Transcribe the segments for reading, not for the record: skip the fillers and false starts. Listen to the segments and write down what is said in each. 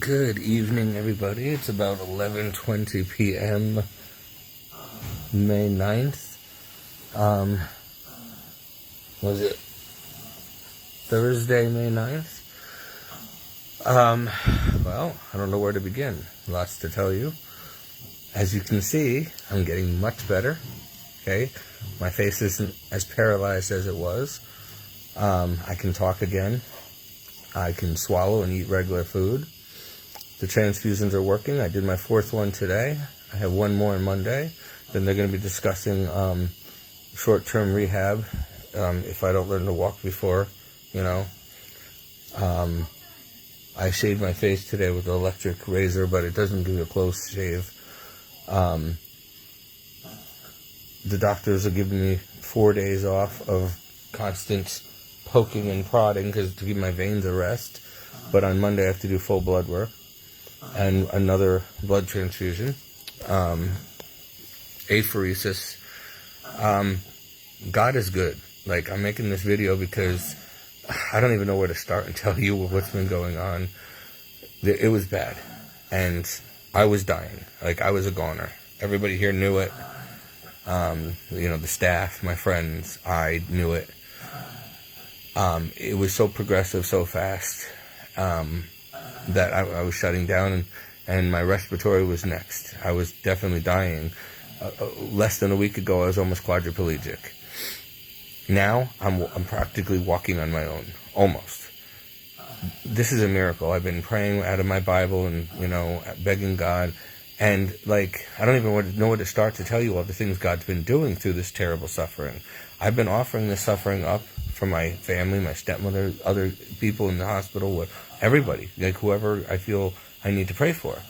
Good evening, everybody. It's about 11:20 p.m. May 9th. Was it Thursday, May 9th? Well, I don't know where to begin. Lots to tell you. As you can see, I'm getting much better. Okay? My face isn't as paralyzed as it was. I can talk again. I can swallow and eat regular food. The transfusions are working. I did my fourth one today. I have one more on Monday. Then they're going to be discussing short-term rehab if I don't learn to walk before, I shaved my face today with an electric razor, but it doesn't do a close shave. The doctors are giving me 4 days off of constant poking and prodding to give my veins a rest. But on Monday I have to do full blood work and another blood transfusion, apheresis. God is good. Like, I'm making this video because I don't even know where to start and tell you what's been going on. It was bad, and I was dying. Like, I was a goner. Everybody here knew it. The staff, my friends, I knew it. It was so progressive so fast that I was shutting down, and my respiratory was next. I was definitely dying. Less than a week ago, I was almost quadriplegic. Now, I'm practically walking on my own, almost. This is a miracle. I've been praying out of my Bible and, begging God. And, I don't even know where to start to tell you all the things God's been doing through this terrible suffering. I've been offering this suffering up for my family, my stepmother, other people in the hospital, everybody, whoever I feel I need to pray for.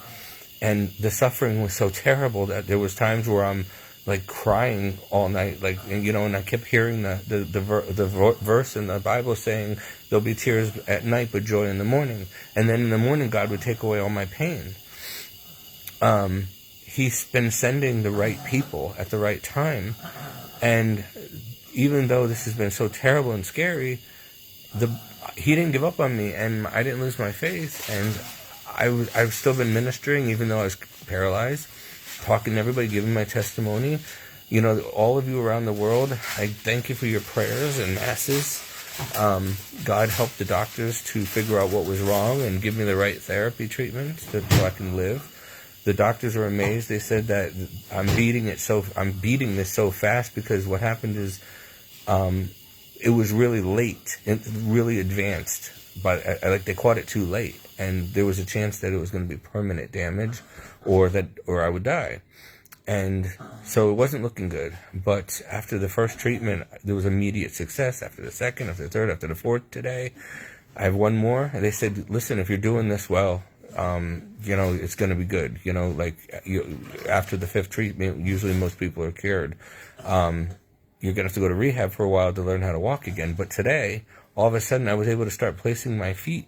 And the suffering was so terrible that there was times where I'm crying all night, and I kept hearing the verse in the Bible saying there'll be tears at night but joy in the morning. And then in the morning God would take away all my pain. He's been sending the right people at the right time, and even though this has been so terrible and scary, he didn't give up on me, and I didn't lose my faith, and I've still been ministering even though I was paralyzed, talking to everybody, giving my testimony. All of you around the world, I thank you for your prayers and masses. God helped the doctors to figure out what was wrong and give me the right therapy treatment so I can live. The doctors are amazed. They said that I'm beating this so fast because what happened is it was really late and really advanced, but they caught it too late, and there was a chance that it was going to be permanent damage, or I would die. And so it wasn't looking good. But after the first treatment, there was immediate success. After the second, after the third, after the fourth today, I have one more. And they said, listen, if you're doing this well, it's going to be good. After the fifth treatment, usually most people are cured. You're going to have to go to rehab for a while to learn how to walk again. But today, all of a sudden, I was able to start placing my feet.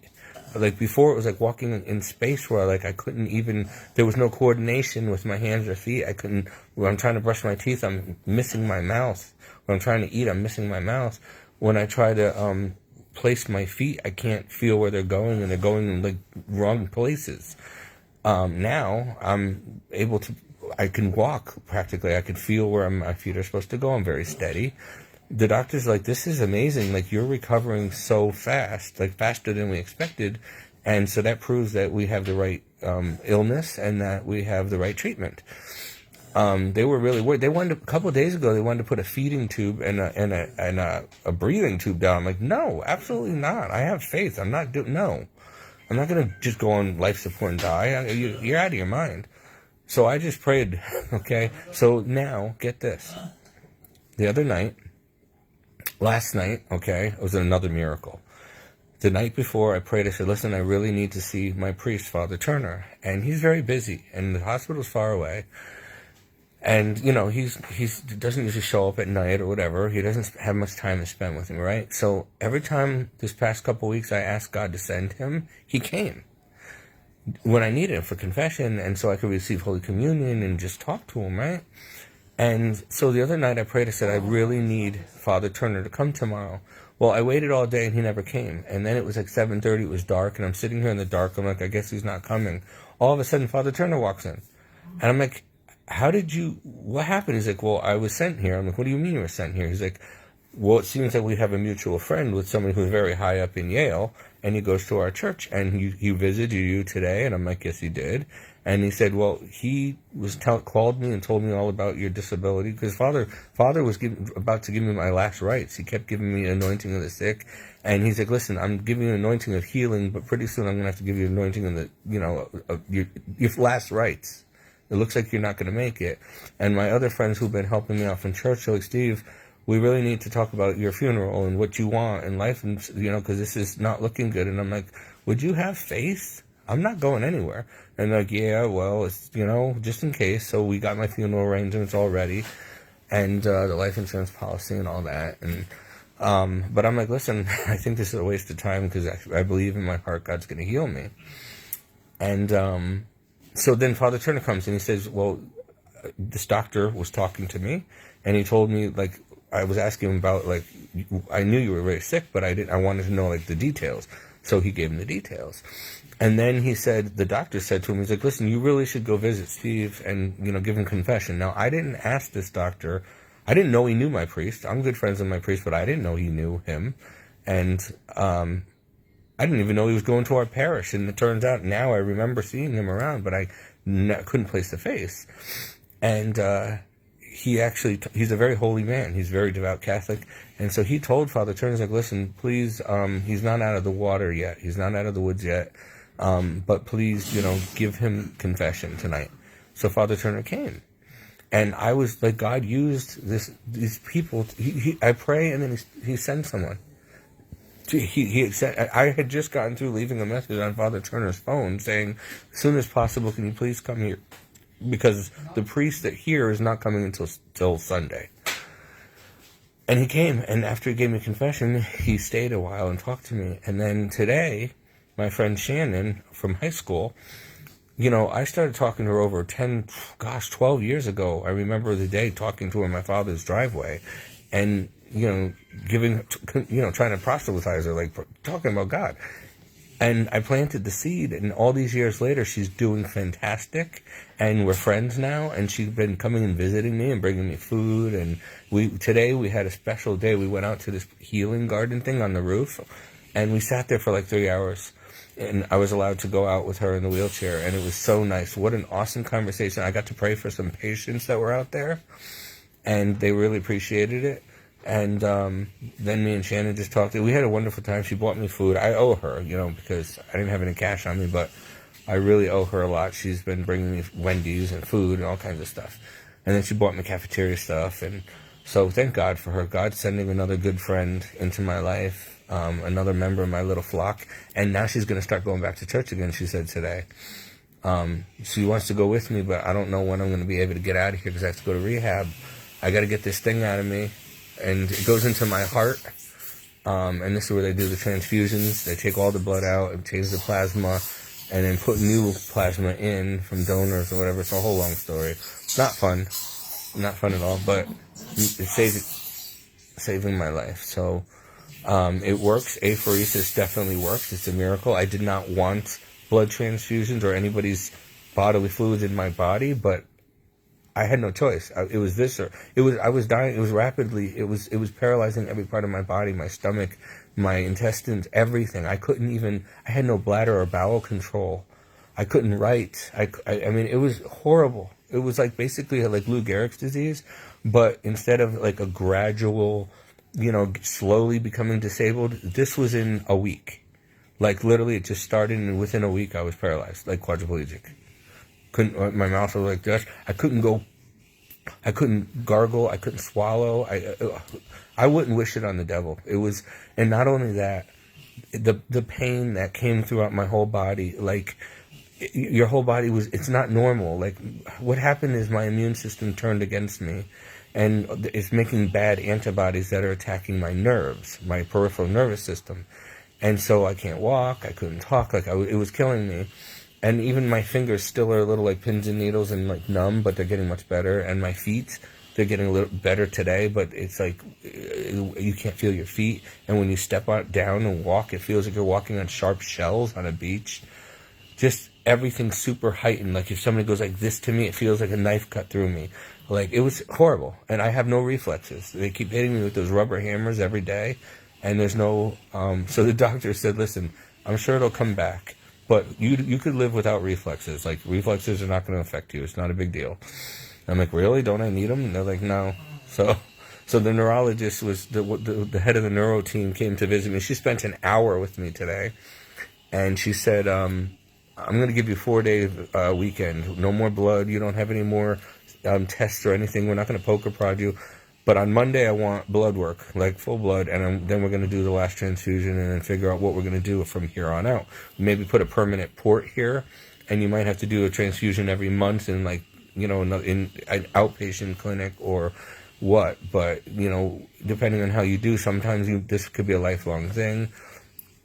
Before, it was like walking in space where I couldn't even, there was no coordination with my hands or feet. When I'm trying to brush my teeth, I'm missing my mouth. When I'm trying to eat, I'm missing my mouth. When I try to place my feet, I can't feel where they're going, and they're going in wrong places. Now I'm able to, I can walk practically. I can feel where my feet are supposed to go. I'm very steady. The doctor's this is amazing. You're recovering so fast, faster than we expected. And so that proves that we have the right illness and that we have the right treatment. They were really worried. A couple of days ago, they wanted to put a feeding tube and a breathing tube down. I'm like, no, absolutely not. I have faith. I'm not going to just go on life support and die. You're out of your mind. So I just prayed, okay? So now, get this. Last night, okay, it was another miracle. The night before, I prayed, I said, listen, I really need to see my priest, Father Turner. And he's very busy, and the hospital's far away. And, he doesn't usually show up at night or whatever. He doesn't have much time to spend with him, right? So every time this past couple weeks I asked God to send him, he came when I needed him for confession, and so I could receive Holy Communion and just talk to him, right? And so the other night I prayed, I said, I really need Father Turner to come tomorrow. Well, I waited all day and he never came. And then it was like 7:30. It was dark, and I'm sitting here in the dark. I'm like, I guess he's not coming. All of a sudden, Father Turner walks in, and I'm like, what happened? He's like, well, I was sent here. I'm like, what do you mean you were sent here? He's like, well, it seems like we have a mutual friend with somebody who's very high up in Yale, and he goes to our church, and he visited you today. And I'm like, yes, he did. And he said, well, he called me and told me all about your disability, because Father was about to give me my last rites. He kept giving me anointing of the sick, and he's like, listen, I'm giving you an anointing of healing, but pretty soon I'm going to have to give you an anointing of of your last rites. It looks like you're not going to make it. And my other friends who've been helping me out from church, they're like, Steve, we really need to talk about your funeral and what you want in life, and because this is not looking good. And I'm like, would you have faith? I'm not going anywhere. And they're like, yeah, well, it's, just in case. So we got my funeral arrangements all ready, and the life insurance policy and all that. And but I'm like, listen, I think this is a waste of time, because I believe in my heart God's going to heal me. And so then Father Turner comes and he says, well, this doctor was talking to me, and he told me, like, I was asking him about, like, I knew you were very sick, but I wanted to know, like, the details. So he gave him the details. And then the doctor said to him, he's like, listen, you really should go visit Steve and, give him confession. Now, I didn't ask this doctor. I didn't know he knew my priest. I'm good friends with my priest, but I didn't know he knew him. And I didn't even know he was going to our parish. And it turns out now I remember seeing him around, but I couldn't place the face. And he's a very holy man. He's a very devout Catholic. And so he told Father Turner, he's like, listen, please, he's not out of the water yet. He's not out of the woods yet. But please, give him confession tonight. So Father Turner came. And I was like, God used these people. I pray, and then he sends someone. I had just gotten through leaving a message on Father Turner's phone saying, as soon as possible, can you please come here? Because the priest that here is not coming until Sunday. And he came, and after he gave me confession, he stayed a while and talked to me. And then today, my friend Shannon from high school, I started talking to her over 12 years ago. I remember the day talking to her in my father's driveway, and, trying to proselytize her, like, talking about God. And I planted the seed, and all these years later, she's doing fantastic, and we're friends now, and she's been coming and visiting me and bringing me food, and today we had a special day. We went out to this healing garden thing on the roof, and we sat there for like 3 hours, and I was allowed to go out with her in the wheelchair, and it was so nice. What an awesome conversation. I got to pray for some patients that were out there, and they really appreciated it. And then me and Shannon just talked. We had a wonderful time. She bought me food. I owe her, because I didn't have any cash on me, but I really owe her a lot. She's been bringing me Wendy's and food and all kinds of stuff. And then she bought me cafeteria stuff. And so thank God for her. God's sending another good friend into my life, another member of my little flock. And now she's going to start going back to church again, she said today. She wants to go with me, but I don't know when I'm going to be able to get out of here because I have to go to rehab. I got to get this thing out of me. And it goes into my heart, and this is where they do the transfusions. They take all the blood out and change the plasma, and then put new plasma in from donors or whatever. It's a whole long story. Not fun at all, but it's saving my life. So it works. Apheresis definitely works. It's a miracle. I did not want blood transfusions or anybody's bodily fluids in my body, but I had no choice. It was this, or I was dying. It was rapidly. It was paralyzing every part of my body, my stomach, my intestines, everything. I had no bladder or bowel control. I couldn't write. I mean, it was horrible. It was like basically like Lou Gehrig's disease, but instead of like a gradual, slowly becoming disabled, this was in a week. Like literally, it just started, and within a week, I was paralyzed, like quadriplegic. My mouth was like this. I couldn't gargle. I couldn't swallow. I wouldn't wish it on the devil. It was, and not only that, the pain that came throughout my whole body, like your whole body it's not normal. Like what happened is my immune system turned against me, and it's making bad antibodies that are attacking my nerves, my peripheral nervous system, and so I can't walk. I couldn't talk. Like it was killing me. And even my fingers still are a little like pins and needles and like numb, but they're getting much better. And my feet, They're getting a little better today, but it's like you can't feel your feet. And when you step down and walk, it feels like you're walking on sharp shells on a beach. Just everything's super heightened. Like if somebody goes like this to me, it feels like a knife cut through me. Like it was horrible. And I have no reflexes. They keep hitting me with those rubber hammers every day. And there's no, so the doctor said, listen, I'm sure it'll come back. But you could live without reflexes. Like, reflexes are not going to affect you. It's not a big deal. I'm like, really? Don't I need them? And they're like, no. So the neurologist was, the head of the neuro team came to visit me. She spent an hour with me today. And she said, I'm going to give you 4-day weekend. No more blood. You don't have any more tests or anything. We're not going to poke or prod you. But on Monday, I want blood work, like full blood, and then we're going to do the last transfusion and then figure out what we're going to do from here on out. Maybe put a permanent port here, and you might have to do a transfusion every month in, like, in an outpatient clinic or what. But, depending on how you do, sometimes this could be a lifelong thing.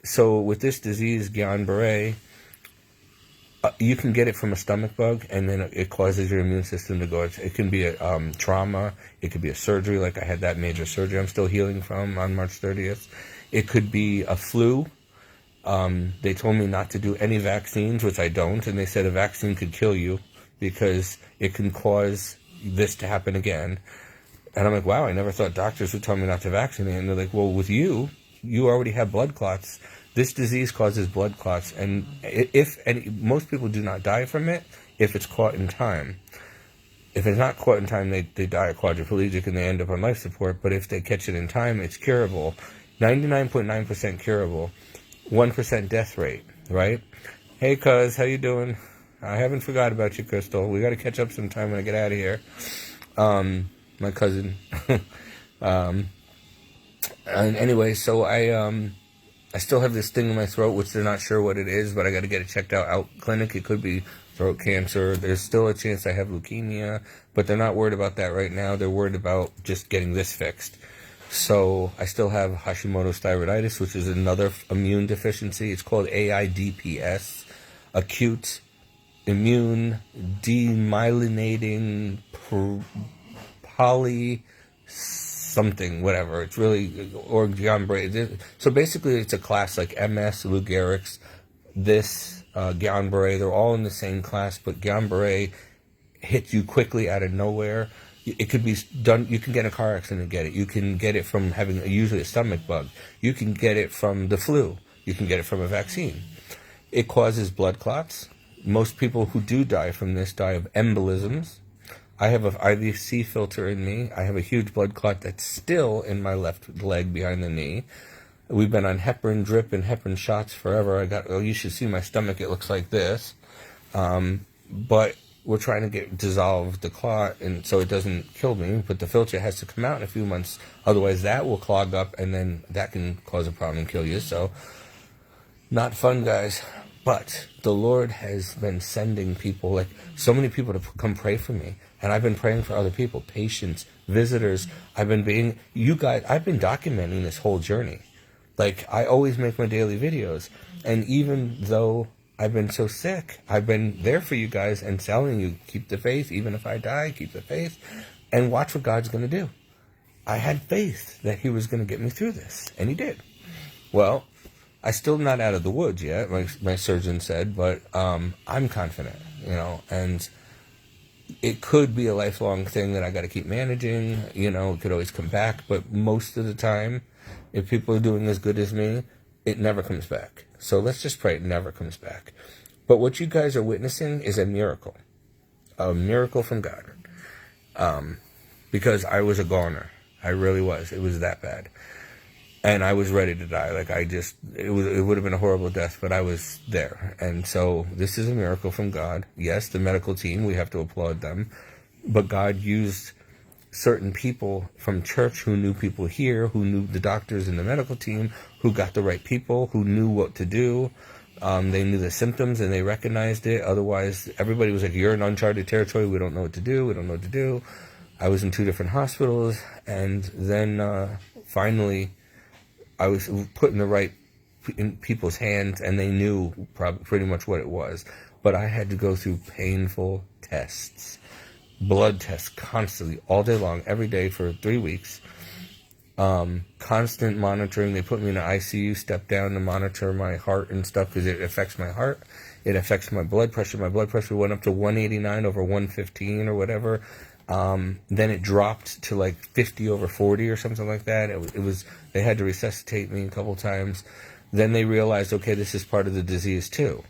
So with this disease, Guillain-Barré, you can get it from a stomach bug, and then it causes your immune system to go. It can be a trauma. It could be a surgery, like I had that major surgery I'm still healing from on March 30th. It could be a flu. They told me not to do any vaccines, which I don't, and they said a vaccine could kill you because it can cause this to happen again. And I'm like, wow, I never thought doctors would tell me not to vaccinate. And they're like, well, with you already have blood clots. This disease causes blood clots, and most people do not die from it if it's caught in time. If it's not caught in time, they die a quadriplegic and they end up on life support. But if they catch it in time, it's curable. 99.9% curable. 1% death rate, right? Hey, cuz, how you doing? I haven't forgot about you, Crystal. We got to catch up sometime when I get out of here. My cousin. And anyway, so I still have this thing in my throat, which they're not sure what it is, but I got to get it checked out clinic. It could be throat cancer. There's still a chance I have leukemia, but they're not worried about that right now. They're worried about just getting this fixed. So I still have Hashimoto's thyroiditis, which is another immune deficiency. It's called AIDPS, acute immune demyelinating poly something, whatever. It's really, or Guillain-Barré. So basically it's a class like MS, Lou Gehrig's, this, Guillain-Barré. They're all in the same class, but Guillain-Barré hits you quickly out of nowhere. It could be done, you can get in a car accident and get it. You can get it from having usually a stomach bug. You can get it from the flu. You can get it from a vaccine. It causes blood clots. Most people who do die from this die of embolisms. I have an IVC filter in me. I have a huge blood clot that's still in my left leg behind the knee. We've been on heparin drip and heparin shots forever. You should see my stomach. It looks like this. But we're trying to dissolve the clot, and so it doesn't kill me. But the filter has to come out in a few months. Otherwise, that will clog up, and then that can cause a problem and kill you. So, not fun, guys. But the Lord has been sending people, like so many people, to come pray for me. And I've been praying for other people, patients, visitors. I've been documenting this whole journey. Like, I always make my daily videos. And even though I've been so sick, I've been there for you guys and telling you, keep the faith. Even if I die, keep the faith. And watch what God's going to do. I had faith that he was going to get me through this. And he did. Well, I'm still not out of the woods yet, my surgeon said, but I'm confident, and it could be a lifelong thing that I got to keep managing. It could always come back, but most of the time, if people are doing as good as me, it never comes back. So let's just pray it never comes back. But what you guys are witnessing is a miracle from God, because I was a goner. I really was. It was that bad. And I was ready to die. It would have been a horrible death, but I was there. And so this is a miracle from God. Yes, the medical team, we have to applaud them. But God used certain people from church who knew people here, who knew the doctors in the medical team, who got the right people, who knew what to do. They knew the symptoms and they recognized it. Otherwise, everybody was like, you're in uncharted territory. We don't know what to do. We don't know what to do. I was in 2 different hospitals. And then finally, I was put in the right people's hands, and they knew pretty much what it was. But I had to go through painful tests. blood tests constantly, all day long, every day for 3 weeks. Constant monitoring. They put me in an ICU, step down to monitor my heart and stuff because it affects my heart. It affects my blood pressure. My blood pressure went up to 189 over 115 or whatever. Then it dropped to like 50 over 40 or something like that. It was they had to resuscitate me a couple times. Then they realized, okay, this is part of the disease too.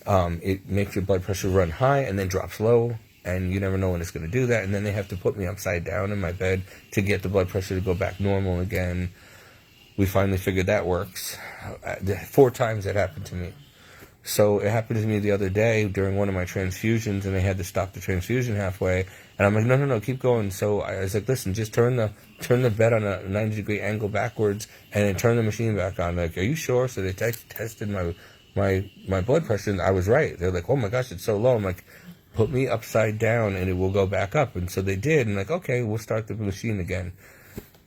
It makes your blood pressure run high and then drops low, and you never know when it's going to do that. And then they have to put me upside down in my bed to get the blood pressure to go back normal again. We finally figured that works. 4 times that happened to me. So it happened to me the other day during one of my transfusions, and they had to stop the transfusion halfway. And I'm like, no, keep going. So I was like, listen, just turn the bed on a 90-degree angle backwards, and then turn the machine back on. Like, are you sure? So they tested my blood pressure, and I was right. They're like, oh my gosh, it's so low. I'm like, put me upside down, and it will go back up. And so they did. And like, okay, we'll start the machine again.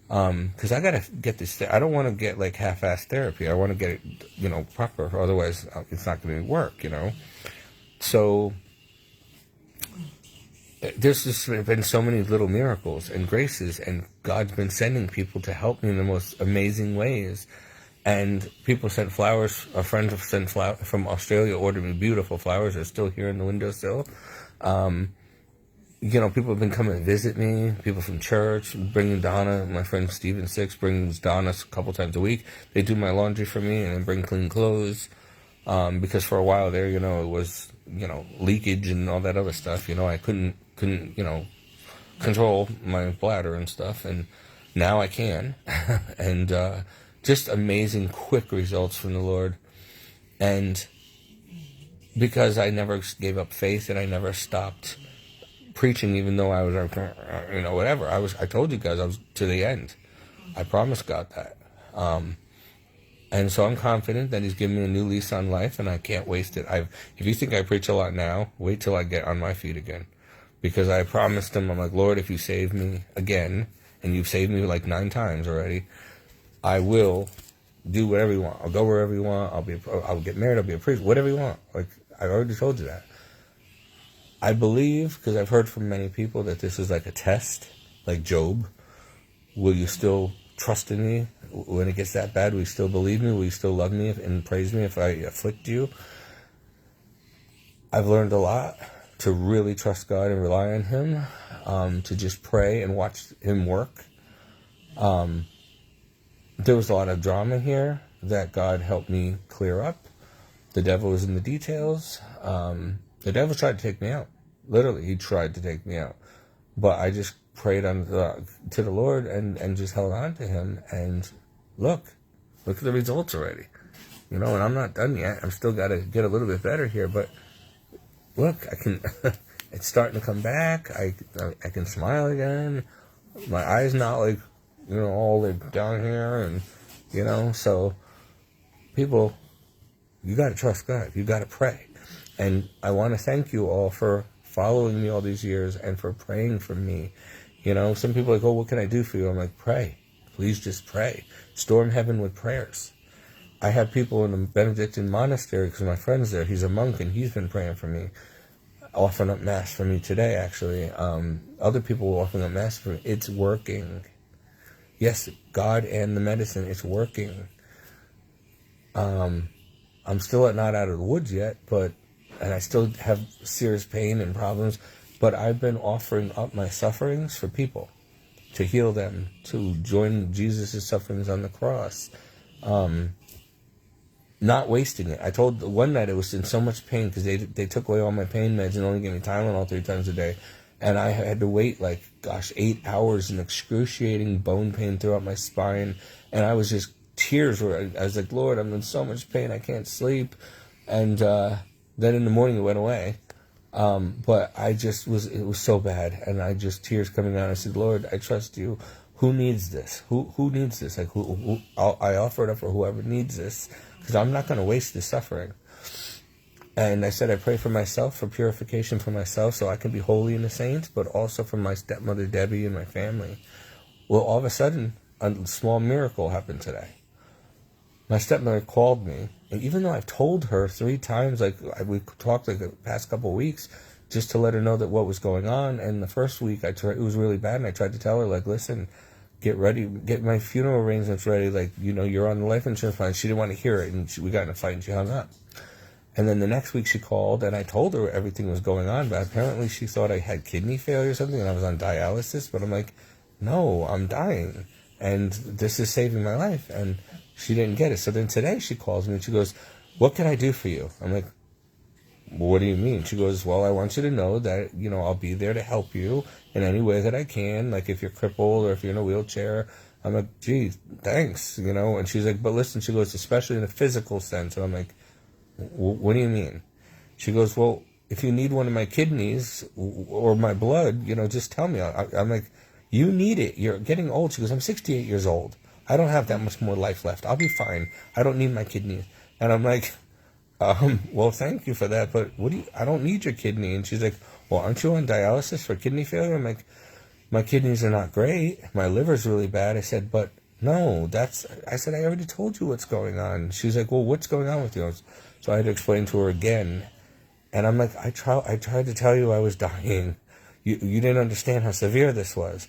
Because I gotta get this. I don't want to get like half-assed therapy. I want to get it, proper. Otherwise, it's not going to work. So there's just been so many little miracles and graces, and God's been sending people to help me in the most amazing ways. And people sent flowers. A friend sent flowers from Australia, ordered me beautiful flowers. They're still here in the windowsill. People have been coming to visit me, people from church, bringing Donna, my friend Stephen Six brings Donna a couple times a week. They do my laundry for me and then bring clean clothes, because for a while there, it was, leakage and all that other stuff. I couldn't, control my bladder and stuff, and now I can. And just amazing, quick results from the Lord. And because I never gave up faith and I never stopped preaching, even though I was, whatever. I told you guys I was to the end. I promised God that. And so I'm confident that He's giving me a new lease on life, and I can't waste it. If you think I preach a lot now, wait till I get on my feet again. Because I promised Him, I'm like, Lord, if you save me again, and you've saved me like 9 times already, I will do whatever you want. I'll go wherever you want. I'll get married. I'll be a priest. Whatever you want. Like, I already told you that. I believe, because I've heard from many people, that this is like a test, like Job. Will you still trust in me when it gets that bad? Will you still believe me? Will you still love me and praise me if I afflict you? I've learned a lot to really trust God and rely on Him, to just pray and watch Him work. There was a lot of drama here that God helped me clear up. The devil was in the details. The devil tried to take me out. Literally, he tried to take me out. But I just prayed to the Lord and just held on to Him. And look at the results already. And I'm not done yet. I'm still got to get a little bit better here. But look, I can. It's starting to come back. I can smile again. My eyes not like, all like down here, and So, people, you got to trust God. You got to pray. And I want to thank you all for following me all these years and for praying for me. Some people are like, oh, what can I do for you? I'm like, pray. Please just pray. Storm heaven with prayers. I have people in the Benedictine monastery, because my friend's there. He's a monk, and he's been praying for me, offering up Mass for me today, actually. Other people were offering up Mass for me. It's working. Yes, God and the medicine, it's working. I'm still not out of the woods yet, and I still have serious pain and problems, but I've been offering up my sufferings for people, to heal them, to join Jesus' sufferings on the cross, not wasting it. I told one night I was in so much pain because they took away all my pain meds and only gave me Tylenol 3 times a day, and I had to wait 8 hours in excruciating bone pain throughout my spine, and I was just tears were. I was like, Lord, I'm in so much pain, I can't sleep, and then in the morning it went away. But it was so bad, and tears coming out. I said, Lord, I trust you. Who needs this? Who needs this? I offer it up for whoever needs this, because I'm not going to waste this suffering. And I said, I pray for myself, for purification for myself, so I can be holy in the saints, but also for my stepmother Debbie and my family. Well, all of a sudden, a small miracle happened today. My stepmother called me, and even though I've told her 3 times, we talked the past couple of weeks, just to let her know that what was going on. And the first week, it was really bad, and I tried to tell her, like, listen, get ready, get my funeral arrangements ready, like, you're on the life insurance plan. She didn't want to hear it, and we got in a fight, and she hung up. And then the next week she called, and I told her everything was going on, but apparently she thought I had kidney failure or something, and I was on dialysis. But I'm like, no, I'm dying, and this is saving my life. And she didn't get it. So then today she calls me, and she goes, what can I do for you? I'm like, well, what do you mean? She goes, well, I want you to know that, I'll be there to help you in any way that I can. Like, if you're crippled or if you're in a wheelchair. I'm like, gee, thanks, And she's like, but listen, she goes, especially in a physical sense. And I'm like, what do you mean? She goes, well, if you need one of my kidneys or my blood, just tell me. I'm like, you need it. You're getting old. She goes, I'm 68 years old. I don't have that much more life left. I'll be fine. I don't need my kidneys. And I'm like, well, thank you for that, but I don't need your kidney. And she's like, well, aren't you on dialysis for kidney failure? I'm like, my kidneys are not great. My liver's really bad. I said, but no, I said, I already told you what's going on. She's like, well, what's going on with you? So I had to explain to her again. And I'm like, I tried to tell you I was dying. You didn't understand how severe this was.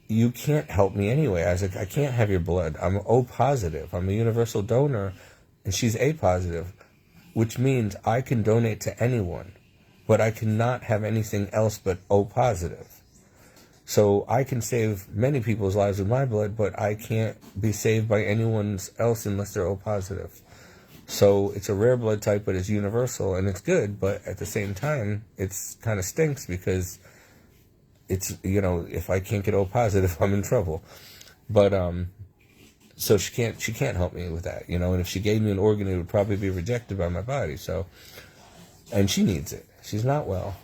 You can't help me anyway. I was like, I can't have your blood. I'm O positive. I'm a universal donor, and she's A positive, which means I can donate to anyone, but I cannot have anything else but O positive. So I can save many people's lives with my blood, but I can't be saved by anyone else unless they're O positive. So it's a rare blood type, but it's universal, and it's good, but at the same time, it's kind of stinks because it's, if I can't get O positive, I'm in trouble. But, so she can't help me with that, and if she gave me an organ, it would probably be rejected by my body, so, and she needs it. She's not well.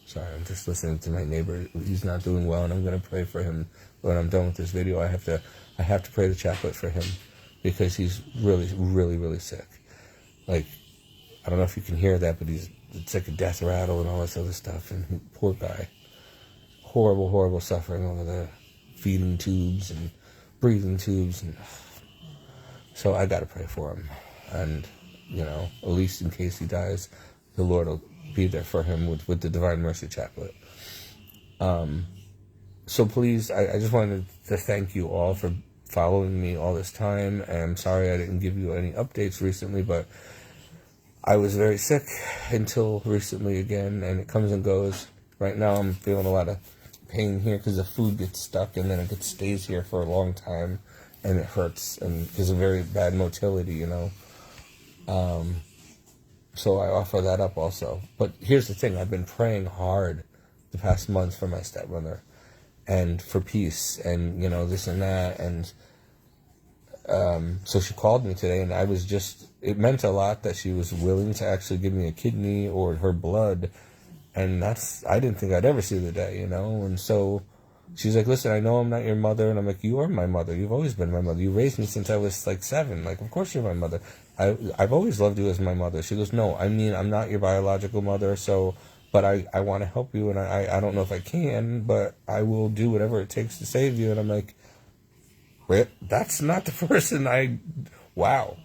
Sorry, I'm just listening to my neighbor. He's not doing well, and I'm going to pray for him when I'm done with this video. I have to pray the chaplet for him because he's really, really, really sick. Like, I don't know if you can hear that, but it's like a death rattle and all this other stuff, and poor guy. Horrible, horrible suffering over the feeding tubes and breathing tubes, and so I got to pray for him, and at least in case he dies, the Lord will be there for him with the Divine Mercy Chaplet. So please, I just wanted to thank you all for following me all this time, and I'm sorry I didn't give you any updates recently, but I was very sick until recently again, and it comes and goes. Right now I'm feeling a lot of pain here because the food gets stuck, and then it stays here for a long time, and it hurts, and because of very bad motility, so I offer that up also. But here's the thing, I've been praying hard the past month for my stepmother, and for peace, and this and that, and so she called me today, and it meant a lot that she was willing to actually give me a kidney or her blood. And I didn't think I'd ever see the day, and so she's like, listen, I know I'm not your mother, and I'm like, you are my mother, you've always been my mother, you raised me since I was like 7, like, of course you're my mother, I've always loved you as my mother. She goes, no, I mean, I'm not your biological mother, but I want to help you, and I don't know if I can, but I will do whatever it takes to save you. And I'm like, wait, that's not the person wow.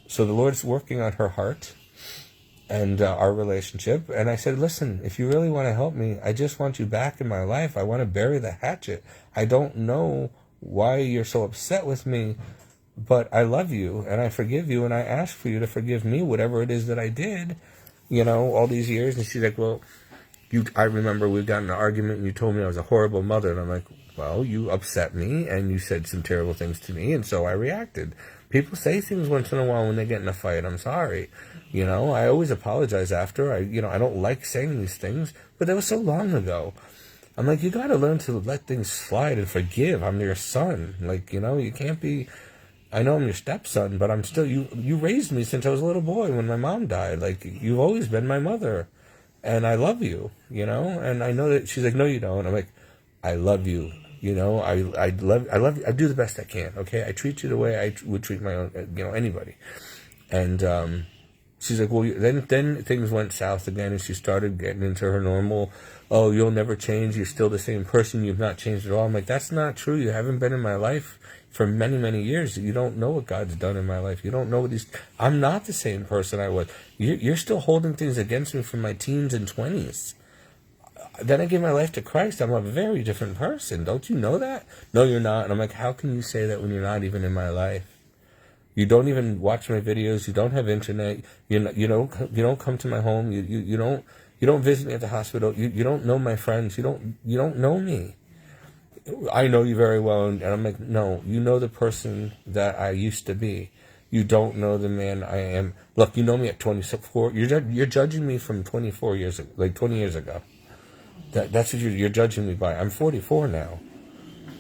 So the Lord's working on her heart and our relationship. And I said, listen, if you really want to help me, I just want you back in my life. I want to bury the hatchet. I don't know why you're so upset with me, but I love you, and I forgive you, and I ask for you to forgive me, whatever it is that I did, all these years. And she's like, well, I remember we got in an argument, and you told me I was a horrible mother. And I'm like, well, you upset me, and you said some terrible things to me, and so I reacted. People say things once in a while when they get in a fight. I'm sorry. I always apologize after. I don't like saying these things, but that was so long ago. I'm like, you got to learn to let things slide and forgive. I'm your son. Like, you can't be, I know I'm your stepson, but I'm still, you raised me since I was a little boy when my mom died. Like, you've always been my mother, and I love you, and I know that. She's like, no, you don't. I'm like, I love you. I love you. I do the best I can. Okay. I treat you the way I would treat my own, anybody. And, she's like, well, then things went south again, and she started getting into her normal, oh, you'll never change, you're still the same person, you've not changed at all. I'm like, that's not true, you haven't been in my life for many, many years. You don't know what God's done in my life. You don't know what I'm not the same person I was. You're still holding things against me from my teens and 20s. Then I gave my life to Christ. I'm a very different person. Don't you know that? No, you're not. And I'm like, how can you say that when you're not even in my life? You don't even watch my videos. You don't have internet. You don't come to my home. You don't visit me at the hospital. You don't know my friends. You don't know me. I know you very well, and I'm like, no, you know the person that I used to be. You don't know the man I am. Look, you know me at 24. You're judging me from 24 years, like 20 years ago. That's what you're judging me by. I'm 44 now.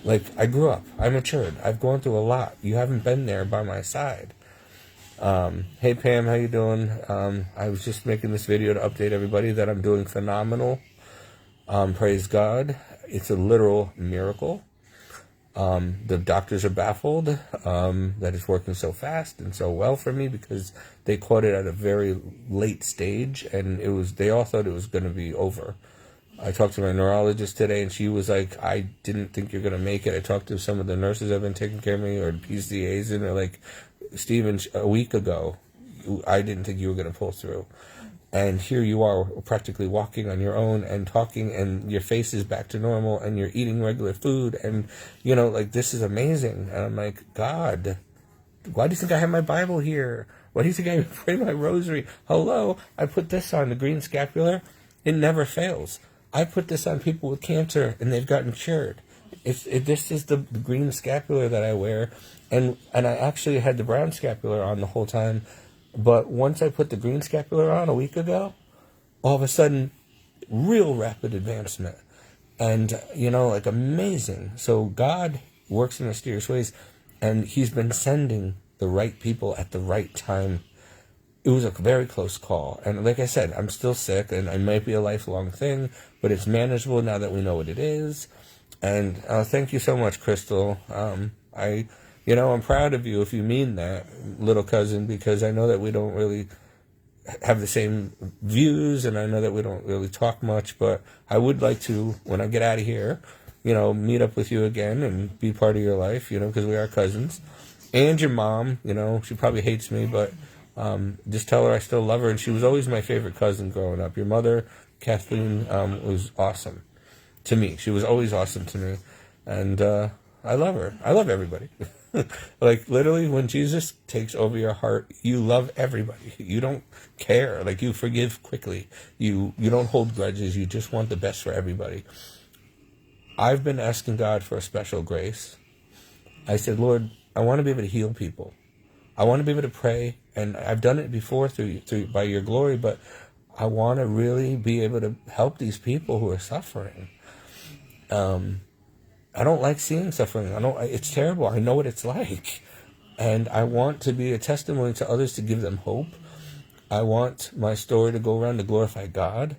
Like, I grew up. I matured. I've gone through a lot. You haven't been there by my side. Hey, Pam, how you doing? I was just making this video to update everybody that I'm doing phenomenal. Praise God. It's a literal miracle. The doctors are baffled that it's working so fast and so well for me because they caught it at a very late stage, and they all thought it was going to be over. I talked to my neurologist today, and she was like, I didn't think you're going to make it. I talked to some of the nurses that have been taking care of me, or PCAs, and they're like, Steven, a week ago, I didn't think you were going to pull through. And here you are practically walking on your own and talking, and your face is back to normal, and you're eating regular food, and, like, this is amazing. And I'm like, God, why do you think I have my Bible here? Why do you think I pray my rosary? Hello, I put this on, the green scapular. It never fails. I put this on people with cancer, and they've gotten cured. This is the green scapular that I wear, and I actually had the brown scapular on the whole time, but once I put the green scapular on a week ago, all of a sudden, real rapid advancement, and, like, amazing. So God works in mysterious ways, and he's been sending the right people at the right time. It was a very close call. And like I said, I'm still sick, and it might be a lifelong thing, but it's manageable now that we know what it is. And thank you so much, Crystal. I'm proud of you if you mean that, little cousin, because I know that we don't really have the same views, and I know that we don't really talk much, but I would like to, when I get out of here, meet up with you again and be part of your life, because we are cousins. And your mom, she probably hates me, but just tell her I still love her, and she was always my favorite cousin growing up. Your mother, Kathleen, was awesome to me. She was always awesome to me, and I love her. I love everybody. Like, literally, when Jesus takes over your heart, you love everybody. You don't care. Like, you forgive quickly. You don't hold grudges. You just want the best for everybody. I've been asking God for a special grace. I said, Lord, I want to be able to heal people. I want to be able to pray, and I've done it before through by your glory, but I want to really be able to help these people who are suffering. I don't like seeing suffering. It's terrible. I know what it's like. And I want to be a testimony to others to give them hope. I want my story to go around to glorify God.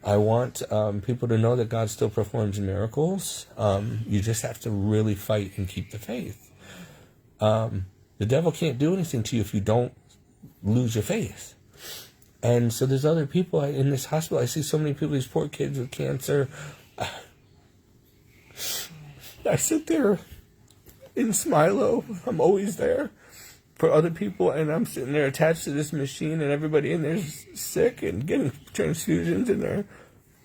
I want people to know that God still performs miracles. You just have to really fight and keep the faith. The devil can't do anything to you if you don't lose your faith. And so there's other people in this hospital. I see so many people, these poor kids with cancer. I sit there in Smilo. I'm always there for other people, and I'm sitting there attached to this machine, and everybody in there is sick and getting transfusions, and they're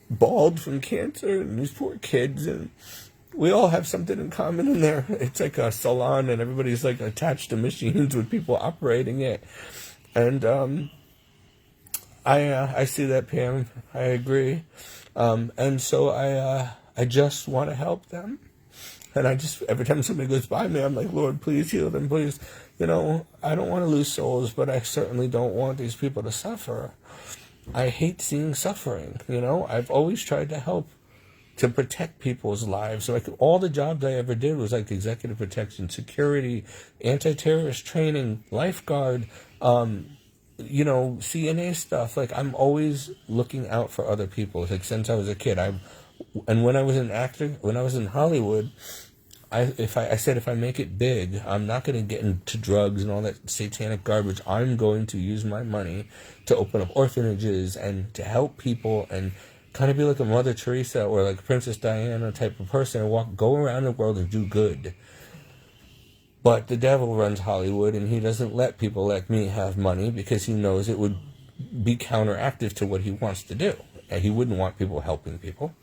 bald from cancer, and these poor kids, and we all have something in common in there. It's like a salon, and everybody's like attached to machines with people operating it. And I see that, Pam. I agree. And so I just want to help them. And every time somebody goes by me, I'm like, Lord, please heal them, please. I don't want to lose souls, but I certainly don't want these people to suffer. I hate seeing suffering, I've always tried to help, to protect people's lives. Like, all the jobs I ever did was like executive protection, security, anti-terrorist training, lifeguard, CNA stuff. Like, I'm always looking out for other people. Like, since I was a kid, and when I was an actor, when I was in Hollywood, I said, if I make it big, I'm not going to get into drugs and all that satanic garbage. I'm going to use my money to open up orphanages and to help people and kind of be like a Mother Teresa or like Princess Diana type of person and go around the world and do good. But the devil runs Hollywood, and he doesn't let people like me have money because he knows it would be counteractive to what he wants to do. And he wouldn't want people helping people.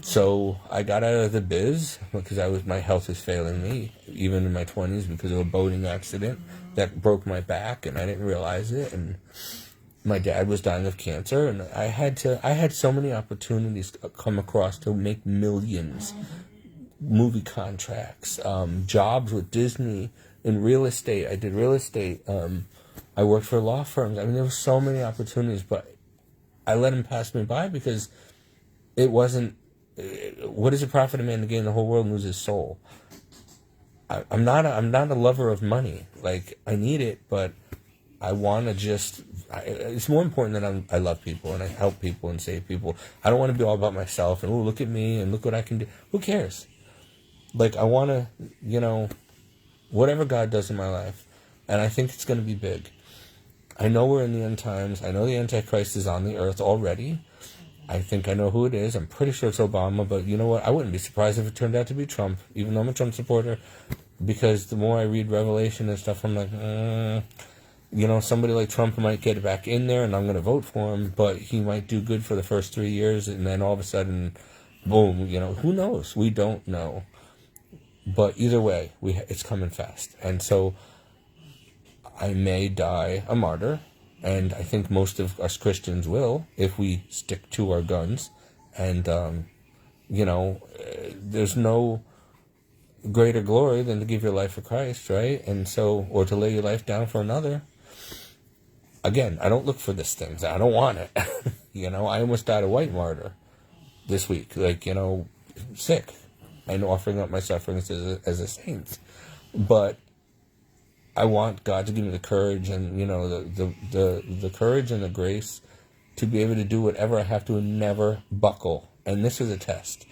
So I got out of the biz because my health was failing me, even in my 20s, because of a boating accident that broke my back, and I didn't realize it. And my dad was dying of cancer, and I had so many opportunities come across to make millions. Movie contracts, jobs with Disney, in real estate. I did real estate. I worked for law firms. I mean, there were so many opportunities, but I let them pass me by because it wasn't. What is the profit of man to gain the whole world and lose his soul? I'm not a lover of money. Like, I need it, but I want to just. It's more important that I love people and I help people and save people. I don't want to be all about myself and, oh, look at me and look what I can do. Who cares? Like, I want to, whatever God does in my life, and I think it's going to be big. I know we're in the end times. I know the Antichrist is on the earth already. I think I know who it is. I'm pretty sure it's Obama, but you know what? I wouldn't be surprised if it turned out to be Trump, even though I'm a Trump supporter, because the more I read Revelation and stuff, I'm like, somebody like Trump might get it back in there, and I'm going to vote for him, but he might do good for the first 3 years, and then all of a sudden, boom, who knows? We don't know. But either way, it's coming fast. And so I may die a martyr, and I think most of us Christians will if we stick to our guns. And, there's no greater glory than to give your life for Christ, right? And so, or to lay your life down for another. Again, I don't look for this thing. I don't want it. I almost died a white martyr this week. Sick. And offering up my sufferings as a saint. But I want God to give me the courage and, the courage and the grace to be able to do whatever I have to and never buckle. And this is a test.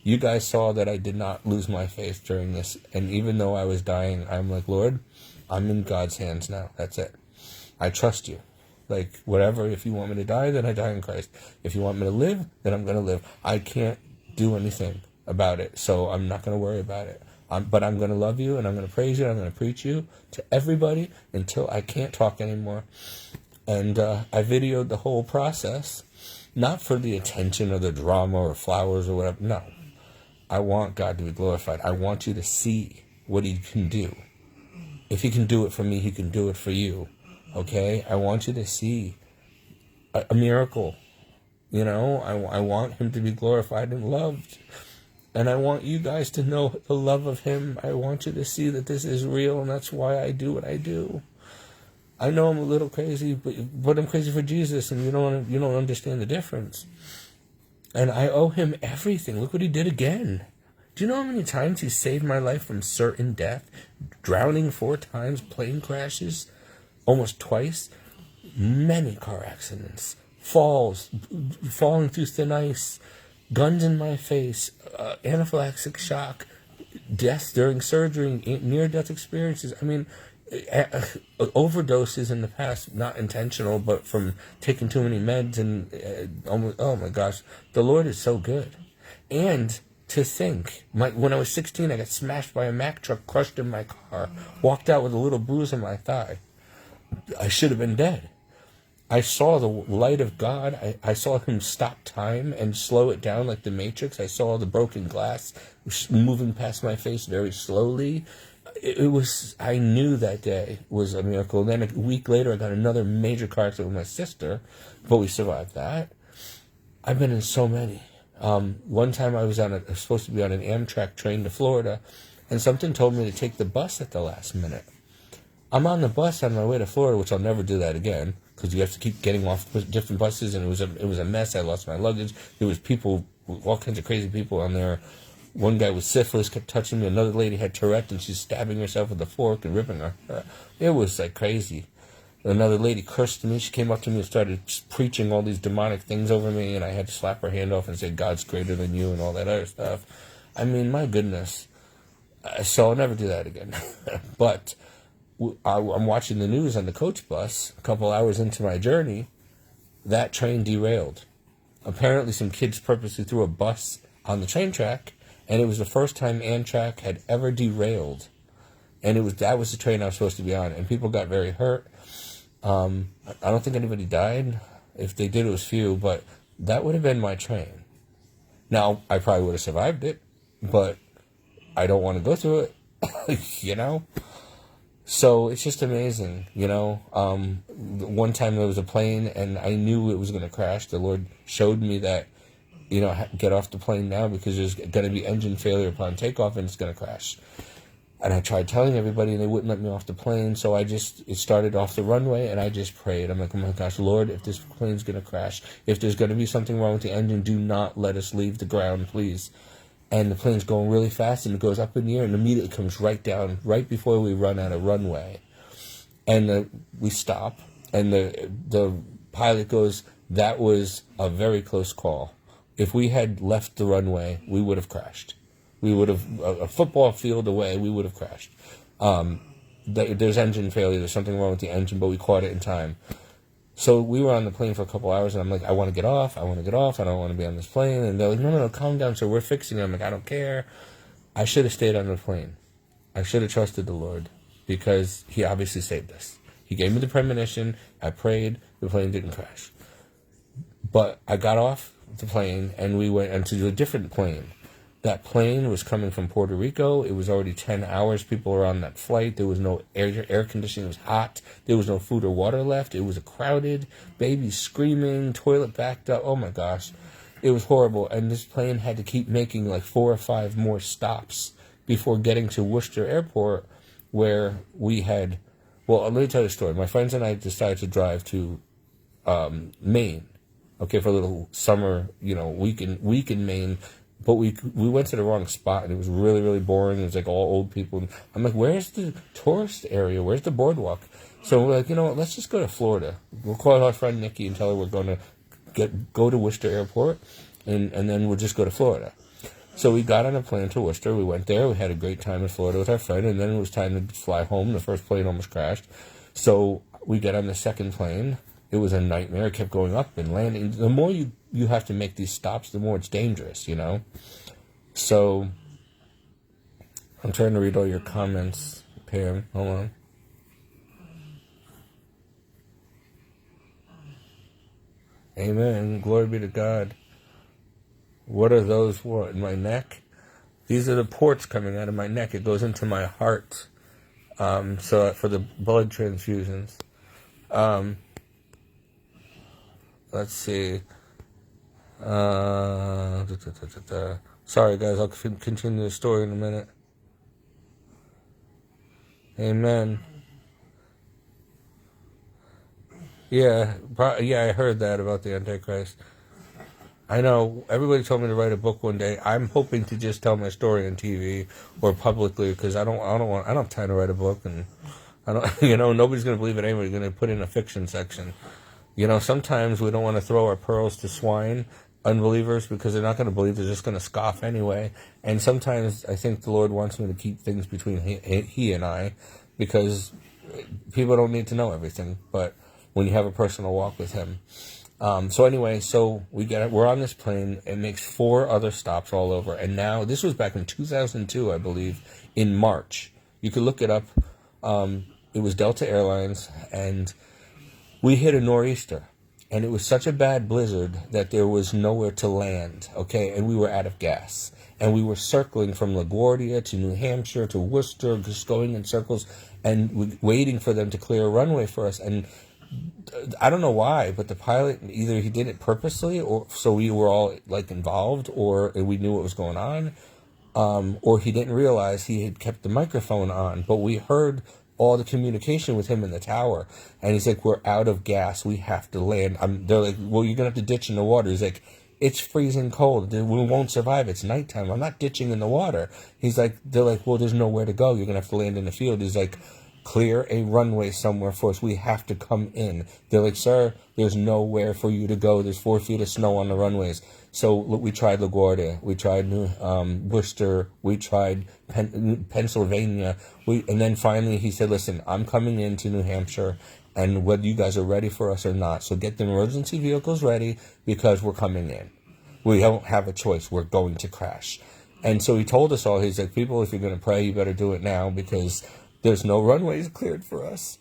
You guys saw that I did not lose my faith during this. And even though I was dying, I'm like, Lord, I'm in God's hands now. That's it. I trust you. Like, whatever, if you want me to die, then I die in Christ. If you want me to live, then I'm going to live. I can't do anything about it, so I'm not going to worry about it. But I'm going to love you, and I'm going to praise you, and I'm going to preach you to everybody until I can't talk anymore. And I videoed the whole process, not for the attention or the drama or flowers or whatever. No. I want God to be glorified. I want you to see what he can do. If he can do it for me, he can do it for you. Okay? I want you to see a miracle. I want him to be glorified and loved. And I want you guys to know the love of him. I want you to see that this is real, and that's why I do what I do. I know I'm a little crazy, but I'm crazy for Jesus, and you don't understand the difference. And I owe him everything. Look what he did again. Do you know how many times he saved my life from certain death? Drowning 4 times, plane crashes, almost twice. Many car accidents, falls, falling through thin ice, guns in my face, anaphylactic shock, death during surgery, near-death experiences. I mean, overdoses in the past, not intentional, but from taking too many meds and oh my gosh, the Lord is so good. And to think, when I was 16, I got smashed by a Mack truck, crushed in my car, walked out with a little bruise on my thigh. I should have been dead. I saw the light of God. I saw him stop time and slow it down like the Matrix. I saw the broken glass moving past my face very slowly. I knew that day was a miracle. Then a week later, I got another major car accident with my sister, but we survived that. I've been in so many. One time I was supposed to be on an Amtrak train to Florida, and something told me to take the bus at the last minute. I'm on the bus on my way to Florida, which I'll never do that again, because you have to keep getting off different buses, and it was a mess. I lost my luggage. There was people, all kinds of crazy people on there. One guy with syphilis kept touching me. Another lady had Tourette, and she's stabbing herself with a fork and ripping her. It was like crazy. Another lady cursed me. She came up to me and started preaching all these demonic things over me, and I had to slap her hand off and say, God's greater than you, and all that other stuff. I mean, my goodness. So I'll never do that again. But I'm watching the news on the coach bus a couple hours into my journey. That train derailed. Apparently some kids purposely threw a bus on the train track, and it was the first time Amtrak had ever derailed and that was the train I was supposed to be on, and people got very hurt. I don't think anybody died. If they did, it was few, but that would have been my train. Now, I probably would have survived it, but I don't want to go through it, you know? So it's just amazing, you know? One time there was a plane, and I knew it was going to crash. The Lord showed me that, you know, get off the plane now because there's going to be engine failure upon takeoff, and it's going to crash. And I tried telling everybody, and they wouldn't let me off the plane. So it started off the runway, and I just prayed. I'm like, oh my gosh, Lord, if this plane's going to crash, if there's going to be something wrong with the engine, do not let us leave the ground, please. And the plane's going really fast, and it goes up in the air, and immediately comes right down, right before we run out of runway. And we stop, and the pilot goes, that was a very close call. If we had left the runway, we would have crashed. We would have, a football field away, we would have crashed. There's engine failure, there's something wrong with the engine, but we caught it in time. So we were on the plane for a couple hours, and I'm like, I want to get off, I don't want to be on this plane. And they're like, no, calm down, sir, we're fixing it. I'm like, I don't care. I should have stayed on the plane. I should have trusted the Lord, because he obviously saved us. He gave me the premonition, I prayed, the plane didn't crash. But I got off the plane, and we went into a different plane. That plane was coming from Puerto Rico. It was already 10 hours. People were on that flight. There was no air conditioning. It was hot. There was no food or water left. It was crowded. Babies screaming. Toilet backed up. Oh, my gosh. It was horrible. And this plane had to keep making like 4 or 5 more stops before getting to Worcester Airport, where we had... Well, let me tell you a story. My friends and I decided to drive to Maine, okay, for a little summer, you know, week in Maine. But we went to the wrong spot, and it was really, really boring. It was like all old people. And I'm like, where's the tourist area? Where's the boardwalk? So we're like, you know what, let's just go to Florida. We'll call our friend Nikki and tell her we're going to go to Worcester Airport, and then we'll just go to Florida. So we got on a plane to Worcester. We went there. We had a great time in Florida with our friend, and then it was time to fly home. The first plane almost crashed. So we get on the second plane. It was a nightmare. It kept going up and landing. The more you have to make these stops, the more it's dangerous, you know? So, I'm trying to read all your comments, Pam. Hold on. Amen. Glory be to God. What are those? What, in my neck? These are the ports coming out of my neck. It goes into my heart. So for the blood transfusions. Let's see. Sorry, guys. I'll continue the story in a minute. Amen. Yeah, I heard that about the Antichrist. I know. Everybody told me to write a book one day. I'm hoping to just tell my story on TV or publicly, because I don't have time to write a book, and I don't. You know, nobody's gonna believe it anyway. We're gonna put in a fiction section. You know, sometimes we don't want to throw our pearls to swine, unbelievers, because they're not going to believe. They're just going to scoff anyway. And sometimes I think the Lord wants me to keep things between he and I, because people don't need to know everything. But when you have a personal walk with him. So anyway, we're on this plane. It makes 4 other stops all over. And now, this was back in 2002, I believe, in March. You could look it up. It was Delta Airlines, and we hit a nor'easter, and it was such a bad blizzard that there was nowhere to land, okay? And we were out of gas. And we were circling from LaGuardia to New Hampshire to Worcester, just going in circles and waiting for them to clear a runway for us. And I don't know why, but the pilot, either he did it purposely, or so we were all like involved, or we knew what was going on, or he didn't realize he had kept the microphone on. But we heard all the communication with him in the tower, and he's like, we're out of gas, we have to land. They're like, well, you're gonna have to ditch in the water. He's like, it's freezing cold, we won't survive, it's nighttime, I'm not ditching in the water. They're like, well, there's nowhere to go, you're gonna have to land in the field. He's like, clear a runway somewhere for us, we have to come in. They're like, sir, there's nowhere for you to go, there's 4 feet of snow on the runways. So we tried LaGuardia, we tried Worcester, we tried Pennsylvania, and then finally he said, listen, I'm coming into New Hampshire, and whether you guys are ready for us or not, so get the emergency vehicles ready, because we're coming in. We don't have a choice, we're going to crash. And so he told us all, he's like, people, if you're going to pray, you better do it now, because There's no runways cleared for us.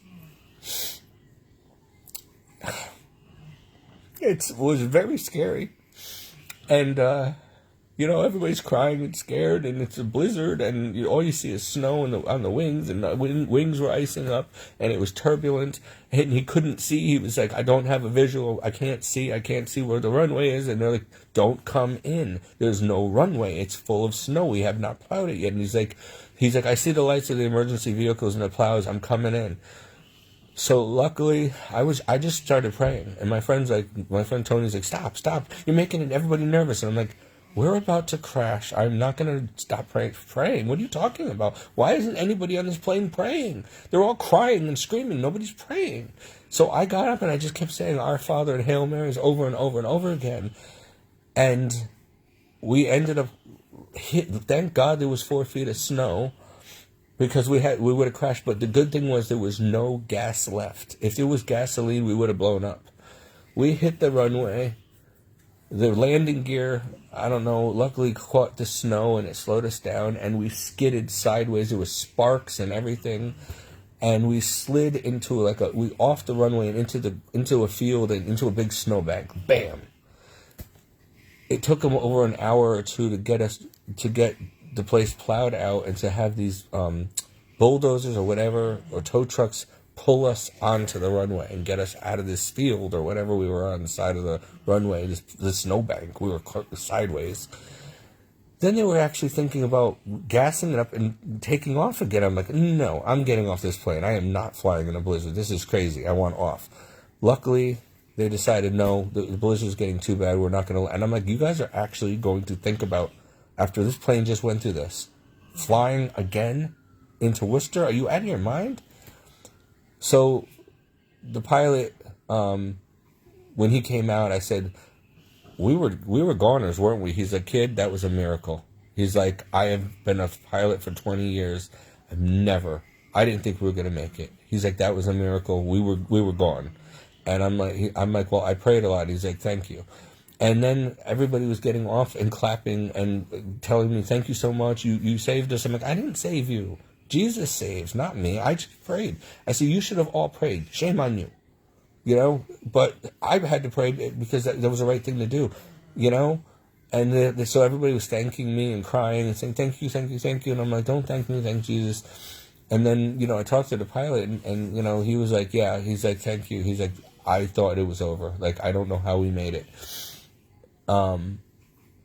It was very scary. And, everybody's crying and scared, and it's a blizzard, and all you see is snow on the wings, and the wings were icing up, and it was turbulent, and he couldn't see. He was like, I don't have a visual. I can't see where the runway is. And they're like, don't come in. There's no runway. It's full of snow. We have not plowed it yet. And he's like, I see the lights of the emergency vehicles and the plows. I'm coming in. So luckily, I just started praying, and my friend Tony's like, stop, you're making everybody nervous. And I'm like, we're about to crash. I'm not going to stop praying. What are you talking about? Why isn't anybody on this plane praying? They're all crying and screaming. Nobody's praying. So I got up and I just kept saying Our Father and Hail Marys over and over and over again. And we ended up thank God there was 4 feet of snow, because we would have crashed. But the good thing was there was no gas left. If there was gasoline, we would have blown up. We hit the runway. The landing gear, I don't know, luckily caught the snow and it slowed us down, and we skidded sideways. There was sparks and everything, and we slid into off the runway and into a field and into a big snowbank. Bam! It took them over an hour or two to get the place plowed out, and to have these bulldozers or whatever, or tow trucks, pull us onto the runway and get us out of this field or whatever we were on the side of the runway, this snowbank. We were sideways. Then they were actually thinking about gassing it up and taking off again. I'm like, no, I'm getting off this plane. I am not flying in a blizzard. This is crazy. I want off. Luckily, they decided, no, the blizzard's getting too bad. We're not going to. And I'm like, you guys are actually going to think about, after this plane just went through this, flying again into Worcester? Are you out of your mind? So the pilot, when he came out, I said, we were goners, weren't we? He's like, kid, that was a miracle. He's like, I have been a pilot for 20 years. I didn't think we were going to make it. He's like, that was a miracle. We were gone. And I'm like, well, I prayed a lot. He's like, thank you. And then everybody was getting off and clapping and telling me, thank you so much. You saved us. I'm like, I didn't save you. Jesus saves, not me. I just prayed. I said, you should have all prayed. Shame on you. But I had to pray because that was the right thing to do, And so everybody was thanking me and crying and saying, thank you, thank you, thank you. And I'm like, don't thank me, thank Jesus. And then, I talked to the pilot and he was like, yeah, he's like, thank you. He's like, I thought it was over. Like, I don't know how we made it.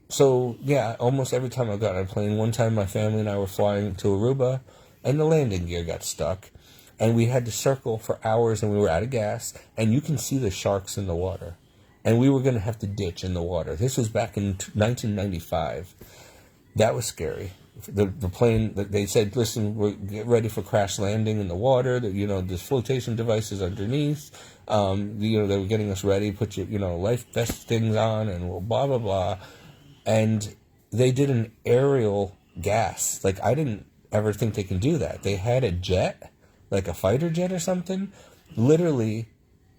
So, yeah, almost every time I got on a plane, one time my family and I were flying to Aruba, and the landing gear got stuck, and we had to circle for hours, and we were out of gas, and you can see the sharks in the water, and we were going to have to ditch in the water. This was back in 1995. That was scary. The plane, they said, listen, get ready for crash landing in the water. There's flotation devices underneath. They were getting us ready, put your, life vest things on, and blah, blah, blah. And they did an aerial gas. Like, I didn't ever think they can do that. They had a jet, like a fighter jet or something, literally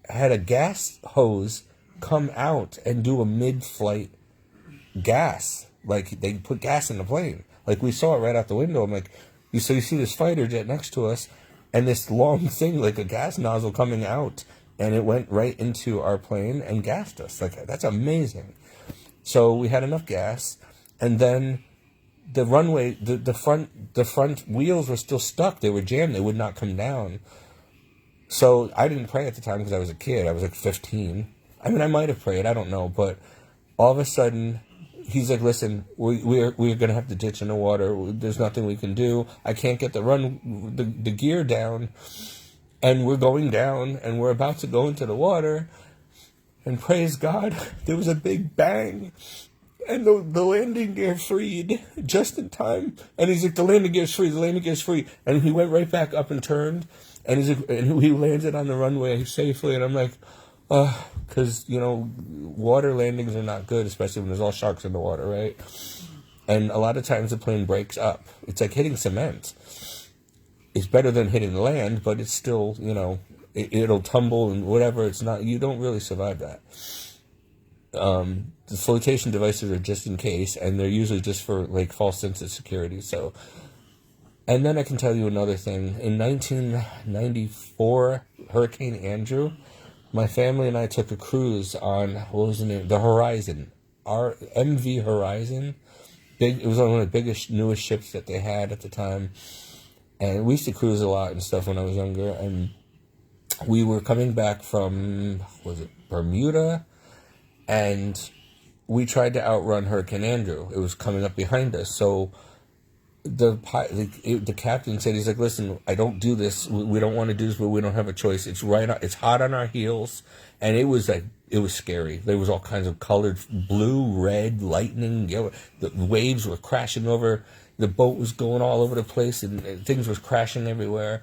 had a gas hose come out and do a mid-flight gas. Like, they put gas in the plane. Like, we saw it right out the window. I'm like, you see this fighter jet next to us, and this long thing, like a gas nozzle coming out, and it went right into our plane and gassed us. Like, that's amazing. So we had enough gas, and then the runway, the front wheels were still stuck. They were jammed. They would not come down. So I didn't pray at the time because I was a kid. I was like 15. I mean, I might have prayed. I don't know. But all of a sudden, he's like, listen, we're going to have to ditch in the water. There's nothing we can do. I can't get the gear down. And we're going down, and we're about to go into the water. And praise God, there was a big bang. And the landing gear freed just in time. And he's like, the landing gear's free, the landing gear's free. And he went right back up and turned. And he's like, and he landed on the runway safely. And I'm like, because, water landings are not good, especially when there's all sharks in the water, right? And a lot of times the plane breaks up. It's like hitting cement. It's better than hitting land, but it's still, it'll tumble and whatever. It's not, you don't really survive that. The flotation devices are just in case, and they're usually just for like false sense of security. So And then I can tell you another thing. In 1994, Hurricane Andrew, my family and I took a cruise on, what was the name? The Horizon. Our MV Horizon. It was one of the biggest, newest ships that they had at the time. And we used to cruise a lot and stuff when I was younger. And we were coming back from, was it Bermuda? And we tried to outrun Hurricane Andrew. It was coming up behind us. So the captain said, he's like, listen, I don't do this. We don't want to do this, but we don't have a choice. It's hot on our heels. And it was scary. There was all kinds of colored blue, red, lightning, yellow. The waves were crashing over. The boat was going all over the place, and things was crashing everywhere.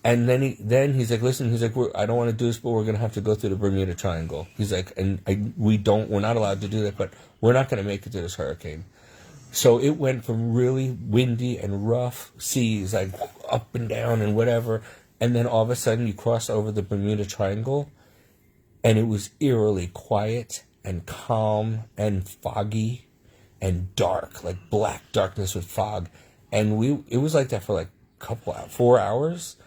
And then he's like, listen, I don't want to do this, but we're going to have to go through the Bermuda Triangle. He's like, we're not allowed to do that, but we're not going to make it to this hurricane. So it went from really windy and rough seas, like up and down and whatever, and then all of a sudden you cross over the Bermuda Triangle, and it was eerily quiet and calm and foggy and dark, like black darkness with fog. And it was like that for like 4 hours,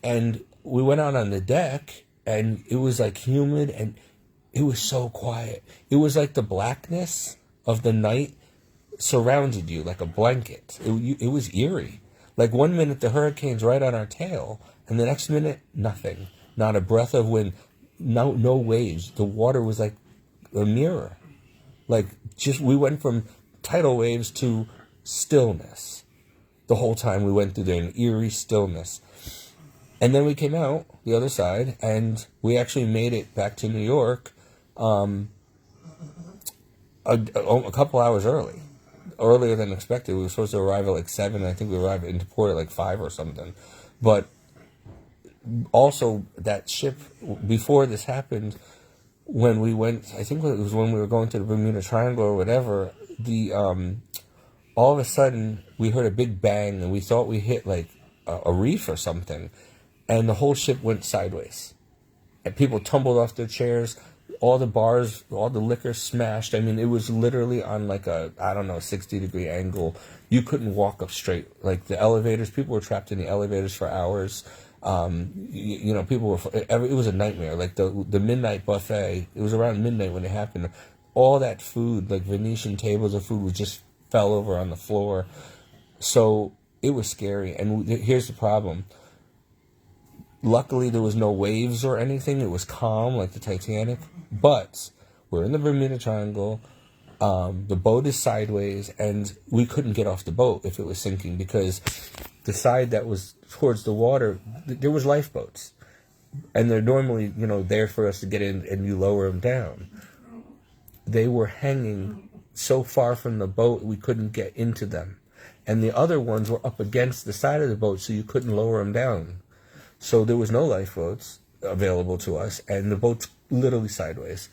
and we went out on the deck, and it was like humid, and it was so quiet. It was like the blackness of the night surrounded you like a blanket. It was eerie. Like 1 minute the hurricane's right on our tail, and the next minute nothing, not a breath of wind, no waves. The water was like a mirror. Like we went from tidal waves to stillness. The whole time we went through there, an eerie stillness. And then we came out the other side, and we actually made it back to New York a couple hours earlier than expected. We were supposed to arrive at like 7. I think we arrived into port at like 5 or something. But also that ship, before this happened, when we went, I think it was when we were going to the Bermuda Triangle or whatever, all of a sudden we heard a big bang, and we thought we hit like a reef or something, and the whole ship went sideways. And people tumbled off their chairs. All the bars, all the liquor smashed. I mean, it was literally on like a, 60-degree angle. You couldn't walk up straight. Like the elevators, people were trapped in the elevators for hours. People were, it was a nightmare. Like the midnight buffet, it was around midnight when it happened. All that food, like Venetian tables of food, just fell over on the floor. So it was scary. And here's the problem. Luckily, there was no waves or anything. It was calm, like the Titanic. But we're in the Bermuda Triangle. The boat is sideways, and we couldn't get off the boat if it was sinking, because the side that was towards the water, there was lifeboats. And they're normally, there for us to get in, and you lower them down. They were hanging so far from the boat, we couldn't get into them. And the other ones were up against the side of the boat, so you couldn't lower them down. So there was no lifeboats available to us, and the boat's literally sideways.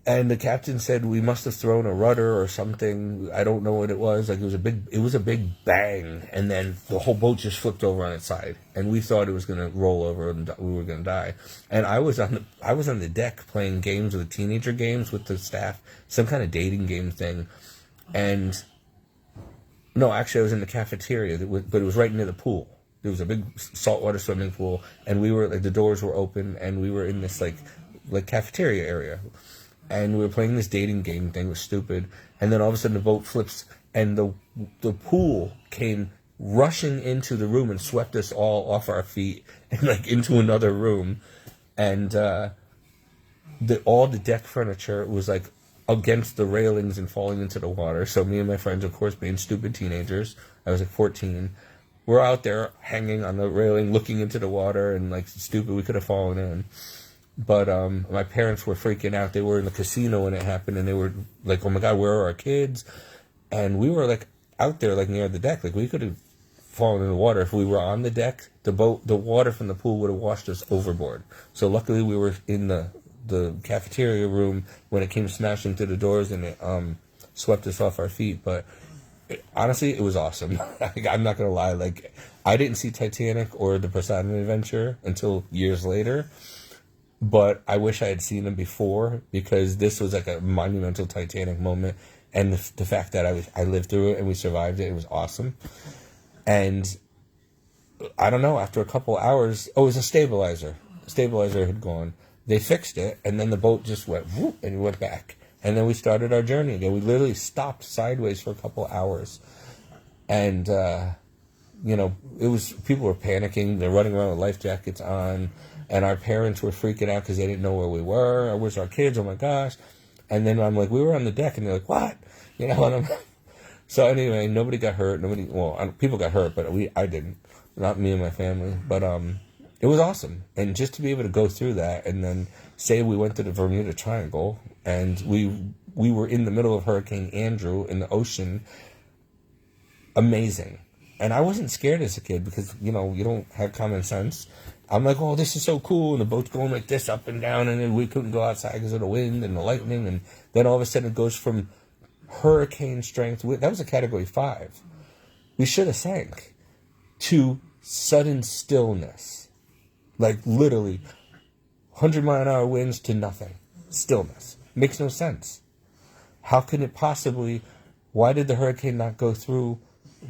And the captain said we must have thrown a rudder or something. I don't know what it was. Like it was a big bang, and then the whole boat just flipped over on its side, and we thought it was going to roll over and we were going to die. And I was on the deck playing games with teenager games with the staff, some kind of dating game thing, and no, actually I was in the cafeteria, but it was right near the pool. There was a big saltwater swimming pool, and we were like, the doors were open, and we were in this like cafeteria area, and we were playing this dating game thing. It was stupid, and then all of a sudden the boat flips, and the pool came rushing into the room and swept us all off our feet and like into another room, and all the deck furniture was like against the railings and falling into the water. So me and my friends, of course, being stupid teenagers, I was like 14. We're out there hanging on the railing, looking into the water, and like stupid, we could have fallen in. But my parents were freaking out. They were in the casino when it happened, and they were like, "Oh my God, where are our kids?" And we were like out there, like near the deck. Like we could have fallen in the water if we were on the deck. The water from the pool would have washed us overboard. So luckily, we were in the cafeteria room when it came smashing through the doors, and it swept us off our feet. But honestly, it was awesome. I'm not gonna lie. Like, I didn't see Titanic or the Poseidon Adventure until years later, but I wish I had seen them before, because this was like a monumental Titanic moment, and the fact that I lived through it and we survived it, it was awesome. And I don't know, after a couple hours, it was a stabilizer. The stabilizer had gone. They fixed it, and then the boat just went whoop, and went back. And then we started our journey again. We literally stopped sideways for a couple hours. And, it was, people were panicking. They're running around with life jackets on. And our parents were freaking out because they didn't know where we were. Or where's our kids? Oh, my gosh. And then I'm like, we were on the deck, and they're like, what? So anyway, nobody got hurt. People got hurt, but I didn't. Not me and my family. But it was awesome. And just to be able to go through that, and then say we went to the Bermuda Triangle, and we were in the middle of Hurricane Andrew in the ocean. Amazing. And I wasn't scared as a kid because, you don't have common sense. I'm like, oh, this is so cool. And the boat's going like this up and down. And then we couldn't go outside because of the wind and the lightning. And then all of a sudden it goes from hurricane strength. That was a Category 5. We should have sank. To sudden stillness. Like literally 100-mile-an-hour winds to nothing. Stillness. Makes no sense. How can it possibly... Why did the hurricane not go through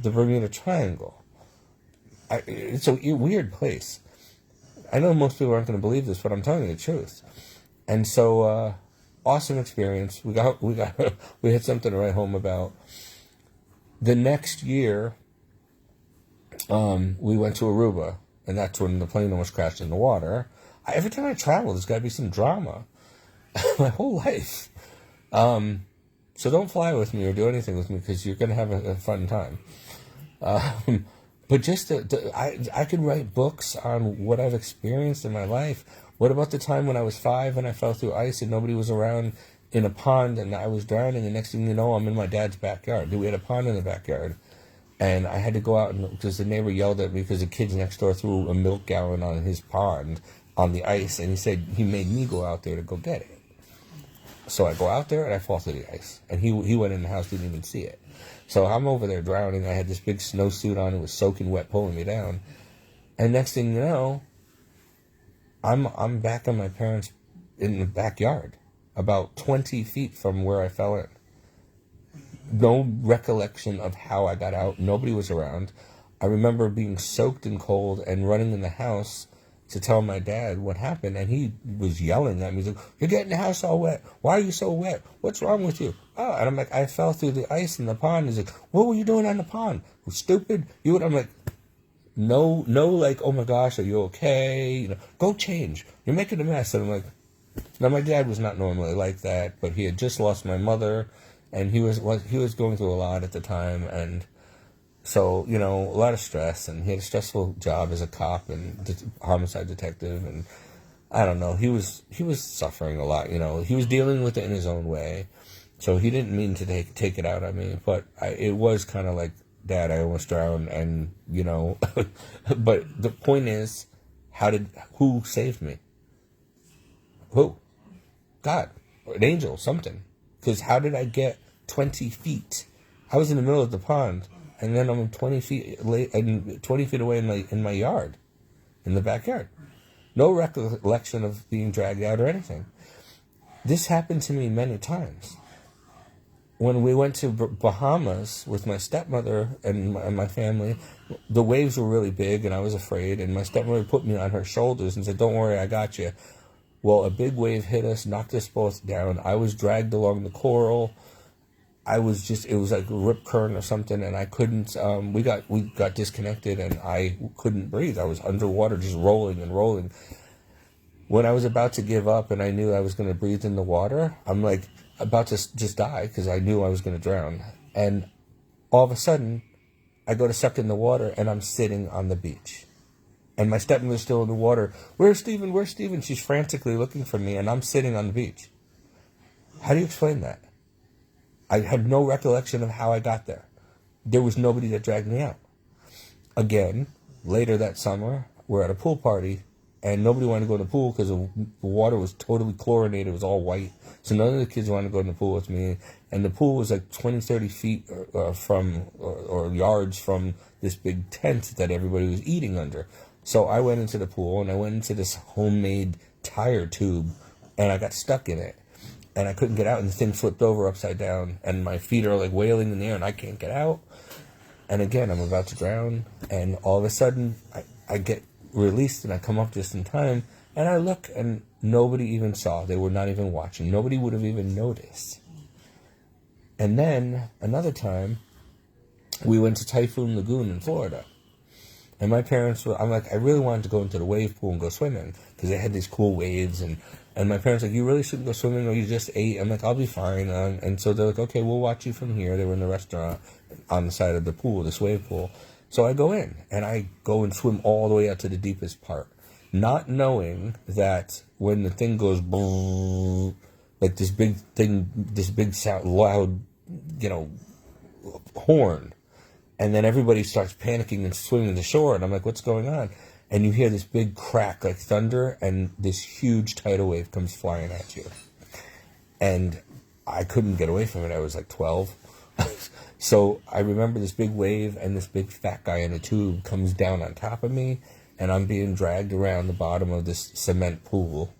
the Bermuda Triangle? It's a weird place. I know most people aren't going to believe this, but I'm telling you the truth. And so, awesome experience. We had something to write home about. The next year, we went to Aruba, and that's when the plane almost crashed in the water. Every time I travel, there's got to be some drama. My whole life. So don't fly with me or do anything with me because you're going to have a fun time. But just I could write books on what I've experienced in my life. What about the time when I was 5 and I fell through ice and nobody was around in a pond and I was drowning, and next thing you know, I'm in my dad's backyard. We had a pond in the backyard. And I had to go out because the neighbor yelled at me because the kids next door threw a milk gallon on his pond on the ice. And he said he made me go out there to go get it. So I go out there and I fall through the ice. And he went in the house, didn't even see it. So I'm over there drowning. I had this big snowsuit on. It was soaking wet, pulling me down. And next thing you know, I'm back in my parents' in the backyard, about 20 feet from where I fell in. No recollection of how I got out. Nobody was around. I remember being soaked and cold and running in the house to tell my dad what happened, and he was yelling at me. He's like, you're getting the house all wet. Why are you so wet? What's wrong with you? Oh, and I'm like, I fell through the ice in the pond. He's like, what were you doing on the pond? Stupid. I'm like, no, like, oh my gosh, are you okay? Go change. You're making a mess. And I'm like, now my dad was not normally like that, but he had just lost my mother, and he was going through a lot at the time, and so, a lot of stress, and he had a stressful job as a cop and homicide detective, and I don't know, he was suffering a lot, he was dealing with it in his own way, so he didn't mean to take it out on me, but it was kind of like, Dad, I almost drowned, and, but the point is, who saved me? Who? God, or an angel, something, because how did I get 20 feet? I was in the middle of the pond. And then I'm 20 feet away in my yard, in the backyard. No recollection of being dragged out or anything. This happened to me many times. When we went to Bahamas with my stepmother and my family, the waves were really big and I was afraid. And my stepmother put me on her shoulders and said, don't worry, I got you. Well, a big wave hit us, knocked us both down. I was dragged along the coral. It was like a rip current or something, and I couldn't, we got disconnected, and I couldn't breathe. I was underwater, just rolling and rolling. When I was about to give up and I knew I was going to breathe in the water, I'm like about to just die because I knew I was going to drown. And all of a sudden, I go to suck in the water, and I'm sitting on the beach. And my stepmother's still in the water. Where's Stephen? Where's Stephen? She's frantically looking for me, and I'm sitting on the beach. How do you explain that? I had no recollection of how I got there. There was nobody that dragged me out. Again, later that summer, we're at a pool party, and nobody wanted to go in the pool because the water was totally chlorinated. It was all white. So none of the kids wanted to go in the pool with me. And the pool was like 20, 30 feet or yards from this big tent that everybody was eating under. So I went into the pool, and I went into this homemade tire tube, and I got stuck in it. And I couldn't get out, and the thing flipped over upside down, and my feet are like wailing in the air, and I can't get out. And again, I'm about to drown, and all of a sudden, I get released, and I come up just in time, and I look, and nobody even saw. They were not even watching. Nobody would have even noticed. And then, another time, we went to Typhoon Lagoon in Florida. And my parents were, I'm like, I really wanted to go into the wave pool and go swimming, because they had these cool waves, and my parents were like, you really shouldn't go swimming, or you just ate. I'm like, I'll be fine. And so they're like, okay, we'll watch you from here. They were in the restaurant on the side of the pool, this wave pool. So I go in, and I go and swim all the way out to the deepest part, not knowing that when the thing goes boom, like this big thing, this big sound, loud, horn, and then everybody starts panicking and swimming to the shore, and I'm like, what's going on? And you hear this big crack like thunder, and this huge tidal wave comes flying at you. And I couldn't get away from it. I was like 12. So I remember this big wave, and this big fat guy in a tube comes down on top of me, and I'm being dragged around the bottom of this cement pool.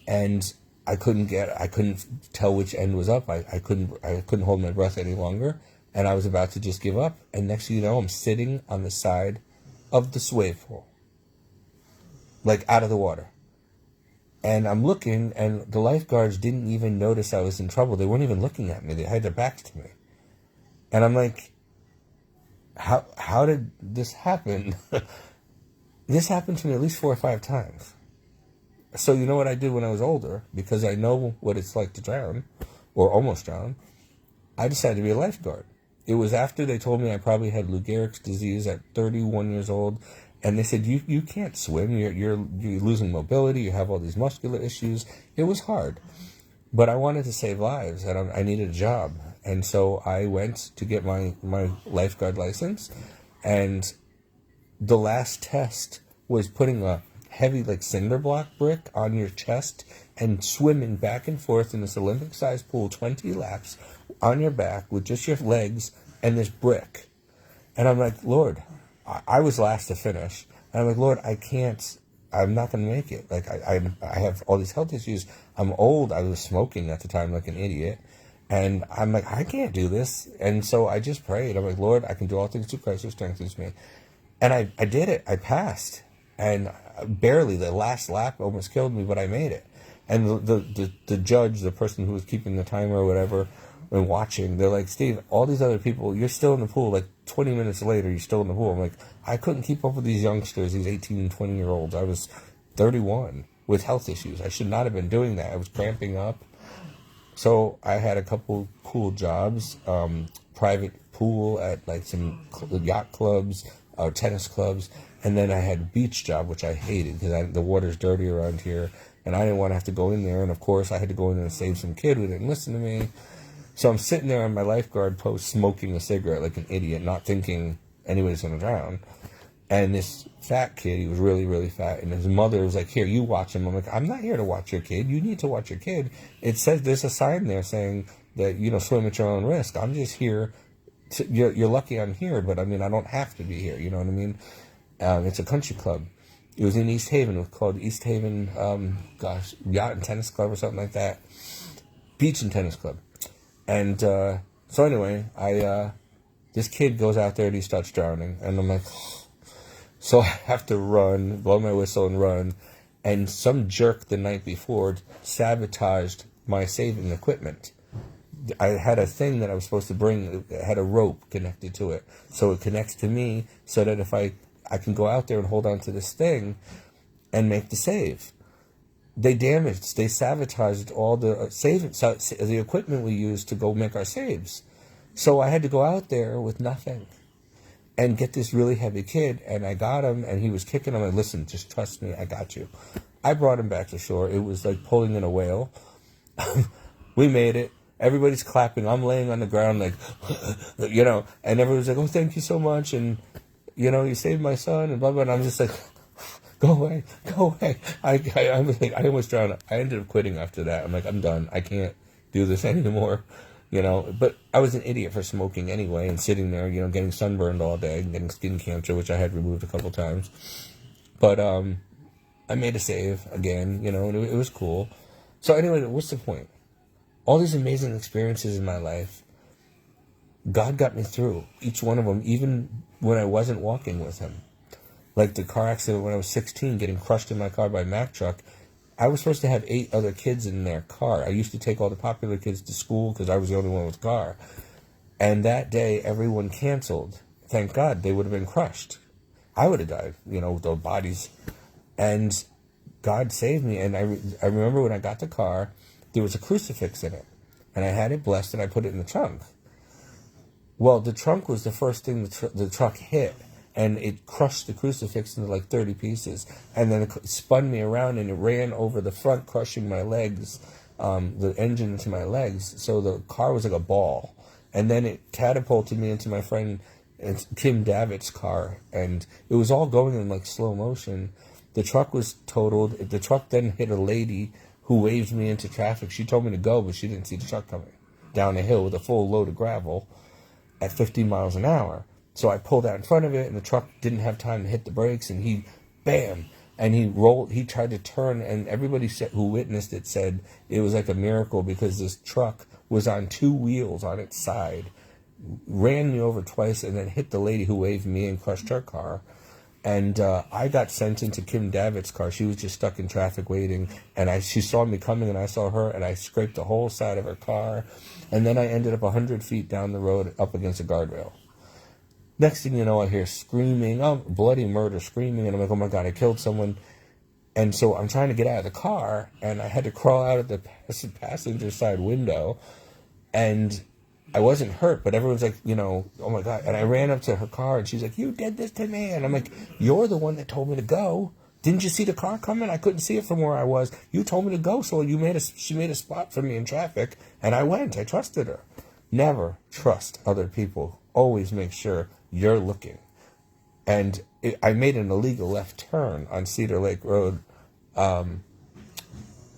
And I couldn't tell which end was up. I couldn't hold my breath any longer. And I was about to just give up. And next thing you know, I'm sitting on the side of the wave pool, like out of the water. And I'm looking, and the lifeguards didn't even notice I was in trouble. They weren't even looking at me. They had their backs to me. And I'm like, how did this happen? This happened to me at least 4 or 5 times. So you know what I did when I was older? Because I know what it's like to drown, or almost drown, I decided to be a lifeguard. It was after they told me I probably had Lou Gehrig's disease at 31 years old, and they said, you can't swim, you're losing mobility, you have all these muscular issues. It was hard, but I wanted to save lives, and I needed a job, and so I went to get my lifeguard license, and the last test was putting a heavy cinder block brick on your chest and swimming back and forth in this Olympic-sized pool 20 laps on your back with just your legs and this brick. And I'm like, Lord, I was last to finish. And I'm like, Lord, I'm not going to make it. I have all these health issues. I'm old. I was smoking at the time like an idiot. And I'm like, I can't do this. And so I just prayed. I'm like, Lord, I can do all things through Christ who strengthens me. And I did it. I passed. And barely, the last lap almost killed me, but I made it. And the judge, the person who was keeping the timer or whatever, and watching, they're like, Steve, all these other people, you're still in the pool. 20 minutes later, you're still in the pool. I'm like, I couldn't keep up with these youngsters, these 18 and 20-year-olds. I was 31 with health issues. I should not have been doing that. I was cramping up. So I had a couple cool jobs, private pool at some yacht clubs, tennis clubs, and then I had a beach job, which I hated because the water's dirty around here, and I didn't want to have to go in there. And of course, I had to go in there and save some kid who didn't listen to me. So I'm sitting there on my lifeguard post smoking a cigarette like an idiot, not thinking anybody's going to drown. And this fat kid, he was really, really fat, and his mother was like, here, you watch him. I'm like, I'm not here to watch your kid. You need to watch your kid. It says there's a sign there saying that, swim at your own risk. I'm just here. You're lucky I'm here, but I don't have to be here. You know what I mean? It's a country club. It was in East Haven. It was called East Haven, Yacht and Tennis Club or something like that. Beach and Tennis Club. And so anyway, this kid goes out there and he starts drowning. And I'm like, so I have to run, blow my whistle and run. And some jerk the night before sabotaged my saving equipment. I had a thing that I was supposed to bring. It had a rope connected to it. So it connects to me so that if I can go out there and hold on to this thing and make the save. They sabotaged all the equipment we used to go make our saves. So I had to go out there with nothing and get this really heavy kid, and I got him, and he was kicking him. I listen, just trust me, I got you. I brought him back to shore. It was like pulling in a whale. We made it. Everybody's clapping. I'm laying on the ground and everyone's like, oh, thank you so much, and, you saved my son, and blah, blah, and I'm just like, go away. I almost drowned. I ended up quitting after that. I'm like, I'm done. I can't do this anymore, But I was an idiot for smoking anyway, and sitting there, getting sunburned all day, and getting skin cancer, which I had removed a couple times. But I made a save again, and it was cool. So anyway, what's the point? All these amazing experiences in my life, God got me through each one of them, even when I wasn't walking with him. Like the car accident when I was 16, getting crushed in my car by a Mack truck. I was supposed to have 8 other kids in their car. I used to take all the popular kids to school because I was the only one with a car. And that day, everyone canceled. Thank God, they would have been crushed. I would have died, with their bodies. And God saved me. And I remember when I got the car, there was a crucifix in it. And I had it blessed, and I put it in the trunk. Well, the trunk was the first thing the truck hit. And it crushed the crucifix into like 30 pieces. And then it spun me around, and it ran over the front, crushing my legs, the engine into my legs. So the car was like a ball. And then it catapulted me into my friend Kim Davitt's car. And it was all going in like slow motion. The truck was totaled. The truck then hit a lady who waved me into traffic. She told me to go, but she didn't see the truck coming down a hill with a full load of gravel at 15 miles an hour. So I pulled out in front of it, and the truck didn't have time to hit the brakes, and he, bam, and he tried to turn, and everybody who witnessed it said it was like a miracle because this truck was on 2 wheels on its side, ran me over twice, and then hit the lady who waved me and crushed her car. And I got sent into Kim Davitt's car. She was just stuck in traffic waiting, and she saw me coming, and I saw her, and I scraped the whole side of her car, and then I ended up 100 feet down the road up against a guardrail. Next thing you know, I hear screaming, bloody murder, screaming, and I'm like, oh my God, I killed someone. And so I'm trying to get out of the car, and I had to crawl out of the passenger side window, and I wasn't hurt, but everyone's like, oh my God. And I ran up to her car, and she's like, you did this to me. And I'm like, you're the one that told me to go. Didn't you see the car coming? I couldn't see it from where I was. You told me to go, so she made a spot for me in traffic, and I went. I trusted her. Never trust other people. Always make sure you're looking. And I made an illegal left turn on Cedar Lake Road. And,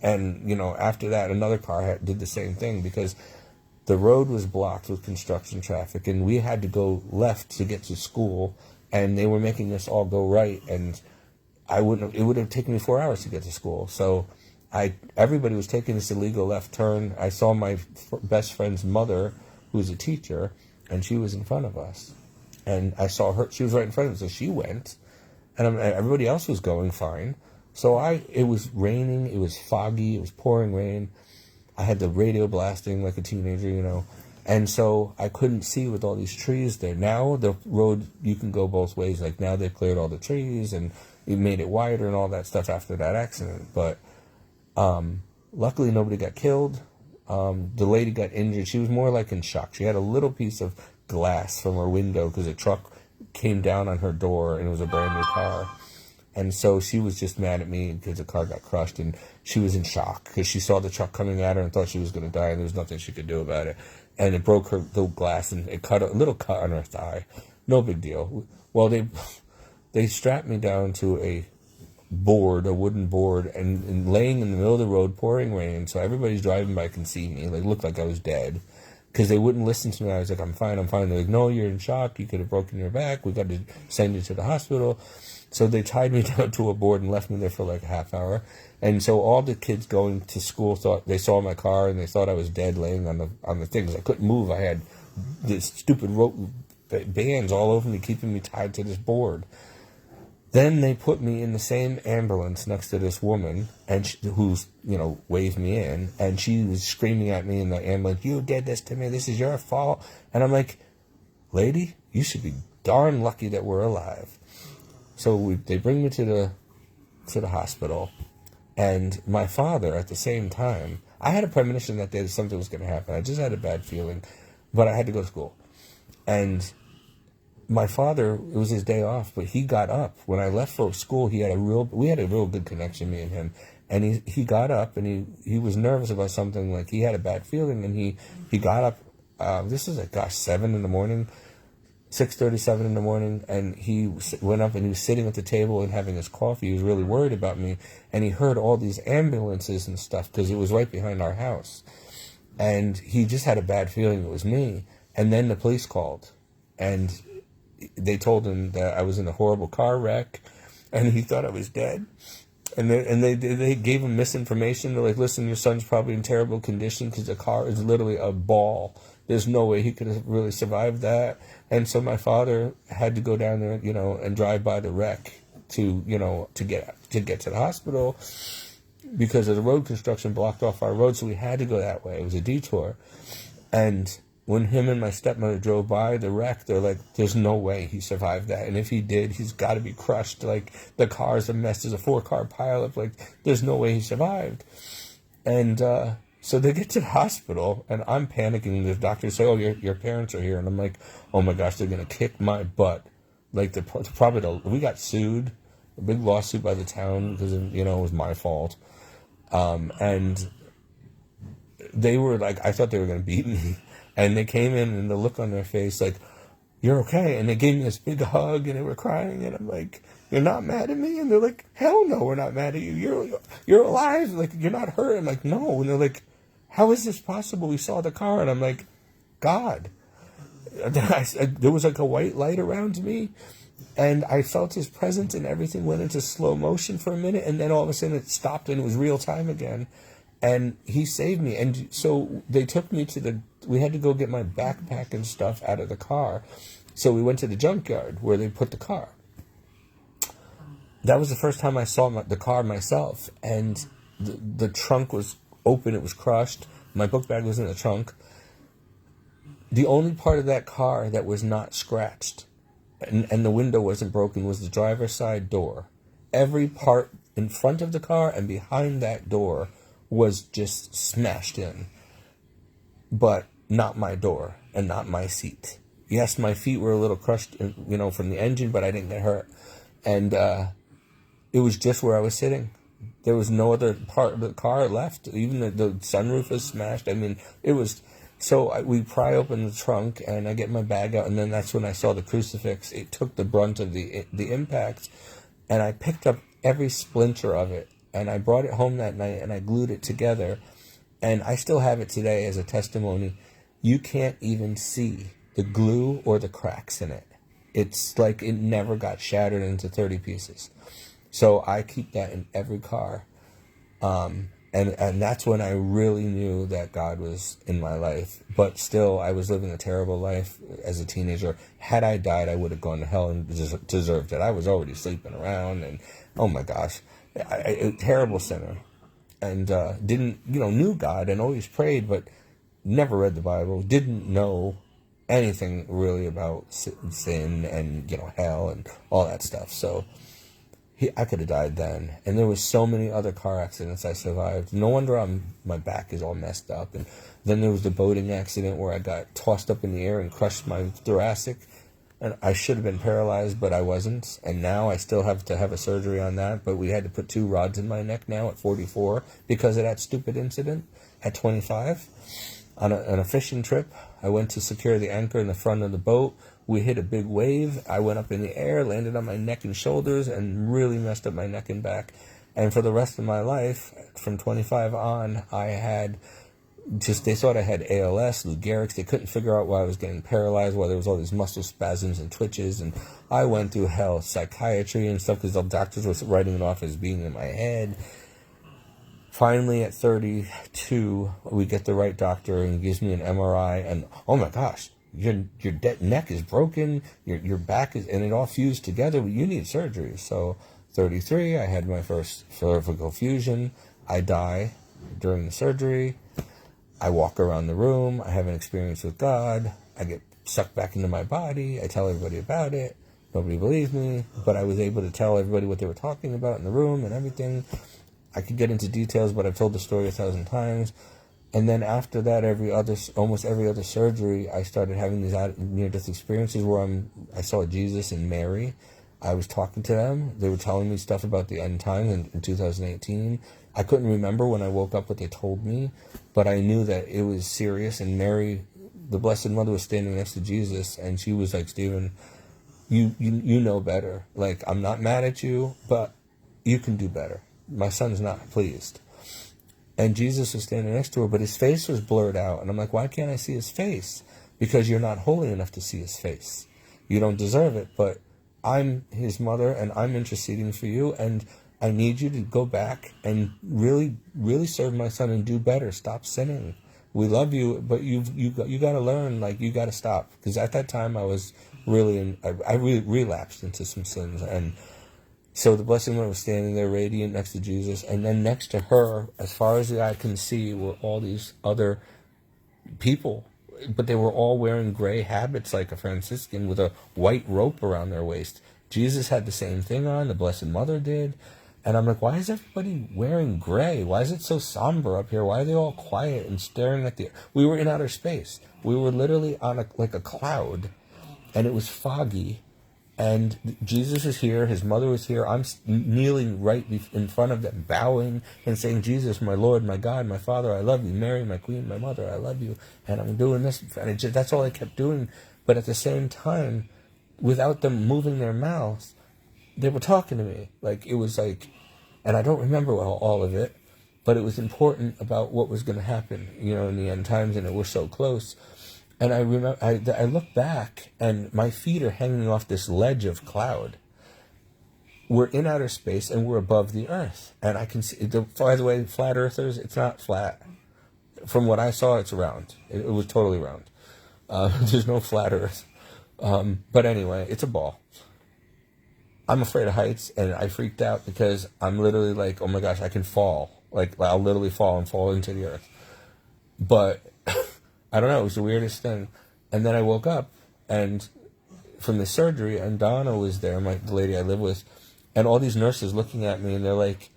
after that, another car did the same thing because the road was blocked with construction traffic, and we had to go left to get to school, and they were making us all go right, and it would have taken me 4 hours to get to school. So everybody was taking this illegal left turn. I saw my best friend's mother, who's a teacher, and she was in front of us. And I saw her, she was right in front of us, so she went, and everybody else was going fine. So it was raining, it was foggy, it was pouring rain. I had the radio blasting like a teenager, and so I couldn't see with all these trees there. Now the road, you can go both ways. Like now they've cleared all the trees, and it made it wider and all that stuff after that accident. But luckily nobody got killed. The lady got injured. She was more like in shock. She had a little piece of glass from her window because a truck came down on her door, and it was a brand new car. And so she was just mad at me because the car got crushed, and she was in shock because she saw the truck coming at her and thought she was going to die, and there was nothing she could do about it. And it broke her little glass, and it cut a little cut on her thigh. No big deal. Well, they strapped me down to a wooden board, and laying in the middle of the road, pouring rain, so everybody's driving by can see me. It looked like I was dead because they wouldn't listen to me. I was like, I'm fine. They're like, no, you're in shock. You could have broken your back. We got to send you to the hospital. So they tied me down to a board and left me there for like a half hour. And so all the kids going to school thought they saw my car, and they thought I was dead laying on the things. I couldn't move. I had this stupid rope bands all over me keeping me tied to this board. Then they put me in the same ambulance next to this woman, and who's waved me in, and she was screaming at me in the ambulance, "You did this to me. This is your fault." And I'm like, "Lady, you should be darn lucky that we're alive." So they bring me to the hospital, and my father at the same time, I had a premonition that something was going to happen. I just had a bad feeling, but I had to go to school. And my father, it was his day off, but he got up. When I left for school, we had a real good connection, me and him. And he got up, and he was nervous about something, like he had a bad feeling, and he got up, this was like, 7 in the morning, 6:37 in the morning, and he went up, and he was sitting at the table and having his coffee. He was really worried about me, and he heard all these ambulances and stuff because it was right behind our house. And he just had a bad feeling it was me. And then the police called, and they told him that I was in a horrible car wreck, and he thought I was dead. And they gave him misinformation. They're like, "Listen, your son's probably in terrible condition because the car is literally a ball there's no way he could have really survived that. And so my father had to go down there, and drive by the wreck to, to get to the hospital, because of the road construction blocked off our road, so we had to go that way. It was a detour. And when him and my stepmother drove by the wreck, they're like, there's no way he survived that. And if he did, he's got to be crushed. Like, the car's a mess. There's a 4-car pileup. Like, there's no way he survived. And so they get to the hospital, and I'm panicking. The doctors say, oh, your parents are here. And I'm like, oh, my gosh, they're going to kick my butt. Like, we got sued, a big lawsuit by the town because, it was my fault. And they were like, I thought they were going to beat me. And they came in, and the look on their face, like, you're okay. And they gave me this big hug, and they were crying. And I'm like, you're not mad at me? And they're like, hell no, we're not mad at you. You're alive. Like, you're not hurt. I'm like, no. And they're like, how is this possible? We saw the car. And I'm like, God. There was like a white light around me. And I felt his presence, and everything went into slow motion for a minute. And then all of a sudden it stopped, and it was real time again. And he saved me. And so they took me we had to go get my backpack and stuff out of the car. So we went to the junkyard where they put the car. That was the first time I saw the car myself. And the trunk was open. It was crushed. My book bag was in the trunk. The only part of that car that was not scratched and the window wasn't broken was the driver's side door. Every part in front of the car and behind that door was just smashed in, but not my door and not my seat. Yes, my feet were a little crushed, from the engine, but I didn't get hurt. And it was just where I was sitting. There was no other part of the car left. Even the sunroof was smashed. I mean, it was... So we pry open the trunk, and I get my bag out, and then that's when I saw the crucifix. It took the brunt of the impact, and I picked up every splinter of it, and I brought it home that night, and I glued it together, and I still have it today as a testimony. You can't even see the glue or the cracks in it. It's like it never got shattered into 30 pieces. So I keep that in every car. And that's when I really knew that God was in my life. But still, I was living a terrible life as a teenager. Had I died, I would have gone to hell and deserved it. I was already sleeping around, and oh my gosh, a terrible sinner. And knew God and always prayed, but never read the Bible, didn't know anything really about sin and, hell and all that stuff. So I could have died then. And there was so many other car accidents I survived. No wonder my back is all messed up. And then there was the boating accident where I got tossed up in the air and crushed my thoracic. And I should have been paralyzed, but I wasn't. And now I still have to have a surgery on that. But we had to put 2 rods in my neck now at 44 because of that stupid incident at 25. On a fishing trip, I went to secure the anchor in the front of the boat. We hit a big wave. I went up in the air, landed on my neck and shoulders, and really messed up my neck and back. And for the rest of my life, from 25 on, I had they thought I had ALS, Lou Gehrig's. They couldn't figure out why I was getting paralyzed, why there was all these muscle spasms and twitches. And I went through hell, psychiatry and stuff, because the doctors were writing it off as being in my head. Finally, at 32, we get the right doctor, and he gives me an MRI, and oh my gosh, your neck is broken, your back is, and it all fused together. You need surgery. So 33, I had my first cervical fusion. I die during the surgery. I walk around the room. I have an experience with God. I get sucked back into my body. I tell everybody about it. Nobody believes me, but I was able to tell everybody what they were talking about in the room and everything. I could get into details, but I've told the story 1,000 times. And then after that, almost every other surgery, I started having these near-death experiences where I saw Jesus and Mary. I was talking to them. They were telling me stuff about the end times in 2018. I couldn't remember when I woke up what they told me, but I knew that it was serious. And Mary, the Blessed Mother, was standing next to Jesus, and she was like, Stephen, you know better. Like, I'm not mad at you, but you can do better. My son's not pleased. And Jesus was standing next to her, but his face was blurred out. And I'm like, why can't I see his face? Because you're not holy enough to see his face. You don't deserve it, but I'm his mother, and I'm interceding for you, and I need you to go back and really, really serve my son and do better. Stop sinning. we love you, but you got to learn, like, you got to stop. Because at that time I was really I really relapsed into some sins. And so the Blessed Mother was standing there radiant next to Jesus, and then next to her, as far as the eye can see, were all these other people, but they were all wearing gray habits like a Franciscan with a white rope around their waist. Jesus had the same thing on, the Blessed Mother did. And I'm like, why is everybody wearing gray? Why is it so somber up here? Why are they all quiet and staring at the... We were in outer space. We were literally on like a cloud, and it was foggy. And Jesus is here, his mother was here. I'm kneeling right in front of them, bowing and saying, Jesus, my Lord, my God, my Father, I love you. Mary, my Queen, my Mother, I love you. And I'm doing this. And that's all I kept doing. But at the same time, without them moving their mouths, they were talking to me. Like, it was like, and I don't remember all of it, but it was important about what was going to happen, in the end times, and it was so close. And I remember, I look back, and my feet are hanging off this ledge of cloud. We're in outer space, and we're above the earth. And I can see, by the way, flat earthers, it's not flat. From what I saw, it's round. It was totally round. There's no flat earth. But anyway, it's a ball. I'm afraid of heights, and I freaked out because I'm literally like, oh my gosh, I can fall. Like, I'll literally fall into the earth. But I don't know, it was the weirdest thing. And then I woke up, and from the surgery, and Donna was there, the lady I live with, and all these nurses looking at me, and they're like,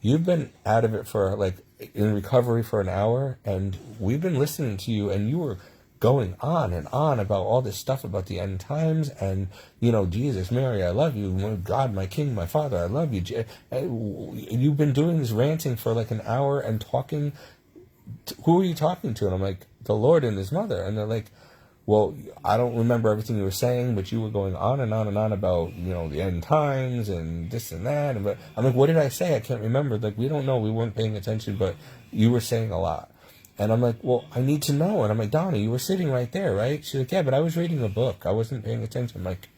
you've been out of it for, in recovery for an hour, and we've been listening to you, and you were going on and on about all this stuff about the end times, and, Jesus, Mary, I love you, my God, my King, my Father, I love you. You've been doing this ranting for like an hour and talking. Who are you talking to? And I'm like, the Lord and his mother. And they're like, well, I don't remember everything you were saying, but you were going on and on and on about, the end times and this and that. And I'm like, what did I say? I can't remember. Like, we don't know. We weren't paying attention, but you were saying a lot. And I'm like, well, I need to know. And I'm like, Donna, you were sitting right there, right? She's like, yeah, but I was reading a book. I wasn't paying attention. I'm like,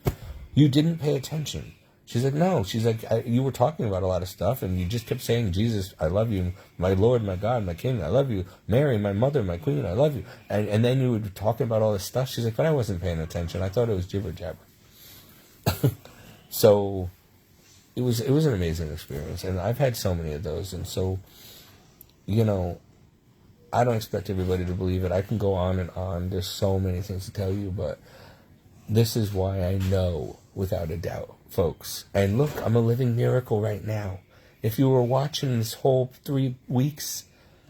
you didn't pay attention. She's like, no. She's like, you were talking about a lot of stuff, and you just kept saying, Jesus, I love you. My Lord, my God, my King, I love you. Mary, my Mother, my Queen, I love you. And then you were talking about all this stuff. She's like, but I wasn't paying attention. I thought it was jibber jabber. So it was an amazing experience, and I've had so many of those. And so, I don't expect everybody to believe it. I can go on and on. There's so many things to tell you, but this is why I know without a doubt, folks. And look, I'm a living miracle right now. If you were watching this whole 3 weeks,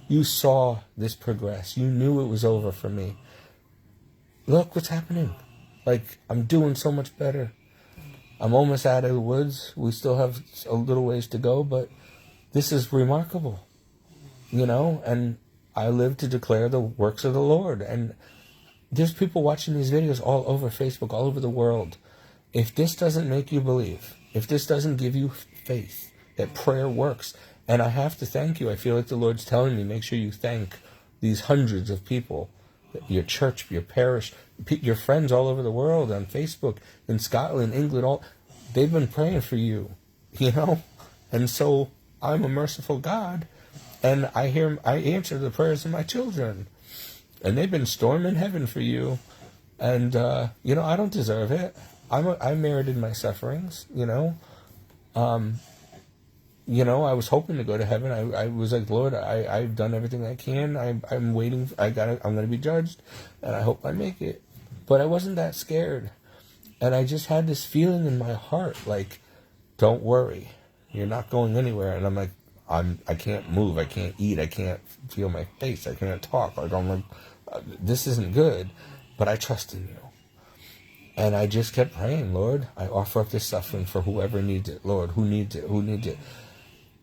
you saw this progress. You knew it was over for me. Look what's happening. Like, I'm doing so much better. I'm almost out of the woods. We still have a little ways to go, but this is remarkable. And I live to declare the works of the Lord. And there's people watching these videos all over Facebook, all over the world. If this doesn't make you believe, if this doesn't give you faith that prayer works, and I have to thank you. I feel like the Lord's telling me, make sure you thank these hundreds of people, your church, your parish, your friends all over the world, on Facebook, in Scotland, England, they've been praying for you, And so I'm a merciful God. And I answer the prayers of my children. And they've been storming heaven for you. And, I don't deserve it. I merited my sufferings, I was hoping to go to heaven. I was like, Lord, I've done everything I can. I'm waiting. I'm going to be judged. And I hope I make it. But I wasn't that scared. And I just had this feeling in my heart, like, don't worry. You're not going anywhere. And I'm like, I can't move, I can't eat, I can't feel my face, I can't talk. Like, I'm like, this isn't good, but I trust in you. And I just kept praying, Lord, I offer up this suffering for whoever needs it. Lord, who needs it?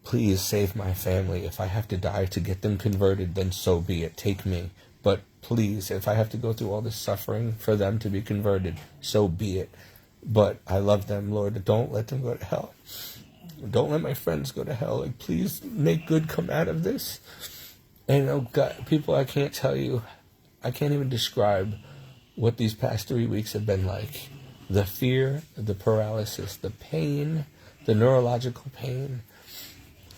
Please save my family. If I have to die to get them converted, then so be it. Take me. But please, if I have to go through all this suffering for them to be converted, so be it. But I love them, Lord. Don't let them go to hell. Don't let my friends go to hell. Like, please make good come out of this. And God, people, I can't tell you, I can't even describe what these past 3 weeks have been like. The fear, the paralysis, the pain, the neurological pain.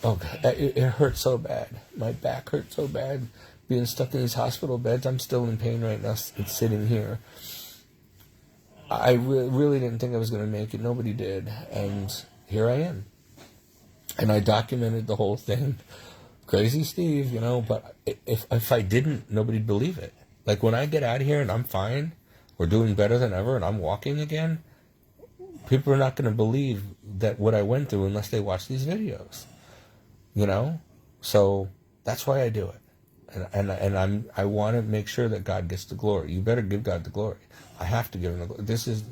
Oh God, it hurt so bad. My back hurt so bad. being stuck in these hospital beds. I'm still in pain right now. It's sitting here. I really didn't think I was going to make it. Nobody did. And here I am. And I documented the whole thing. Crazy Steve, but if I didn't, nobody'd believe it. Like, when I get out of here and I'm fine, or doing better than ever, and I'm walking again, people are not going to believe that what I went through unless they watch these videos. So that's why I do it. And I want to make sure that God gets the glory. You better give God the glory. I have to give him the glory. This is,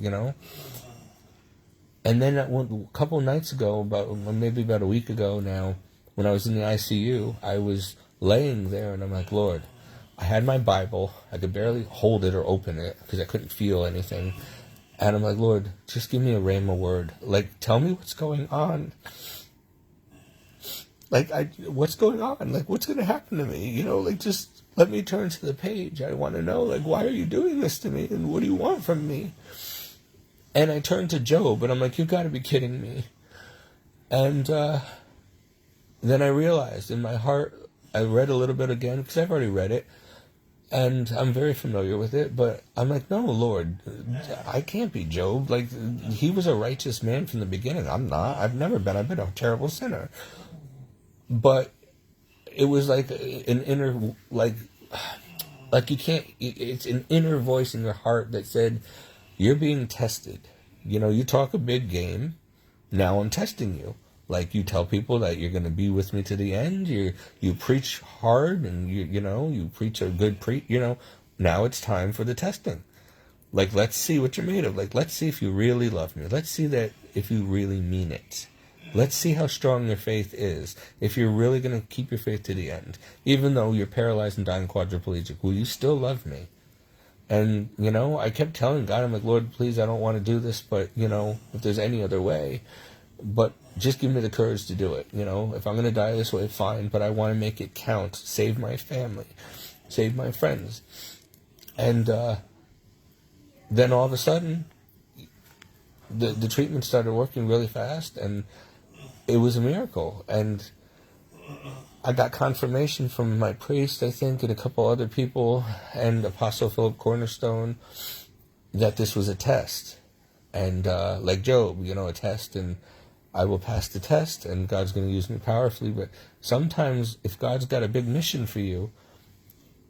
And then a couple of nights ago, maybe about a week ago now, when I was in the ICU, I was laying there and I'm like, Lord, I had my Bible. I could barely hold it or open it because I couldn't feel anything. And I'm like, Lord, just give me a rhema word. Like, tell me what's going on. Like, what's going on? Like, what's going to happen to me? Just let me turn to the page. I want to know, why are you doing this to me? And what do you want from me? And I turned to Job, and I'm like, you've got to be kidding me. And then I realized in my heart, I read a little bit again, because I've already read it, and I'm very familiar with it, but I'm like, no, Lord, I can't be Job. Like, he was a righteous man from the beginning. I'm not. I've never been. I've been a terrible sinner. But it was like an inner, like you can't, it's an inner voice in your heart that said, you're being tested. You talk a big game. Now I'm testing you. Like, you tell people that you're going to be with me to the end. You preach hard, and you preach a good now it's time for the testing. Like, let's see what you're made of. Like, let's see if you really love me. Let's see that if you really mean it. Let's see how strong your faith is. If you're really going to keep your faith to the end, even though you're paralyzed and dying quadriplegic, will you still love me? And, I kept telling God, I'm like, Lord, please, I don't want to do this, but, if there's any other way, but just give me the courage to do it. If I'm going to die this way, fine, but I want to make it count, save my family, save my friends. And then all of a sudden, the treatment started working really fast, and it was a miracle. And I got confirmation from my priest, I think, and a couple other people, and Apostle Philip Cornerstone, that this was a test. And like Job, a test, and I will pass the test, and God's going to use me powerfully. But sometimes, if God's got a big mission for you,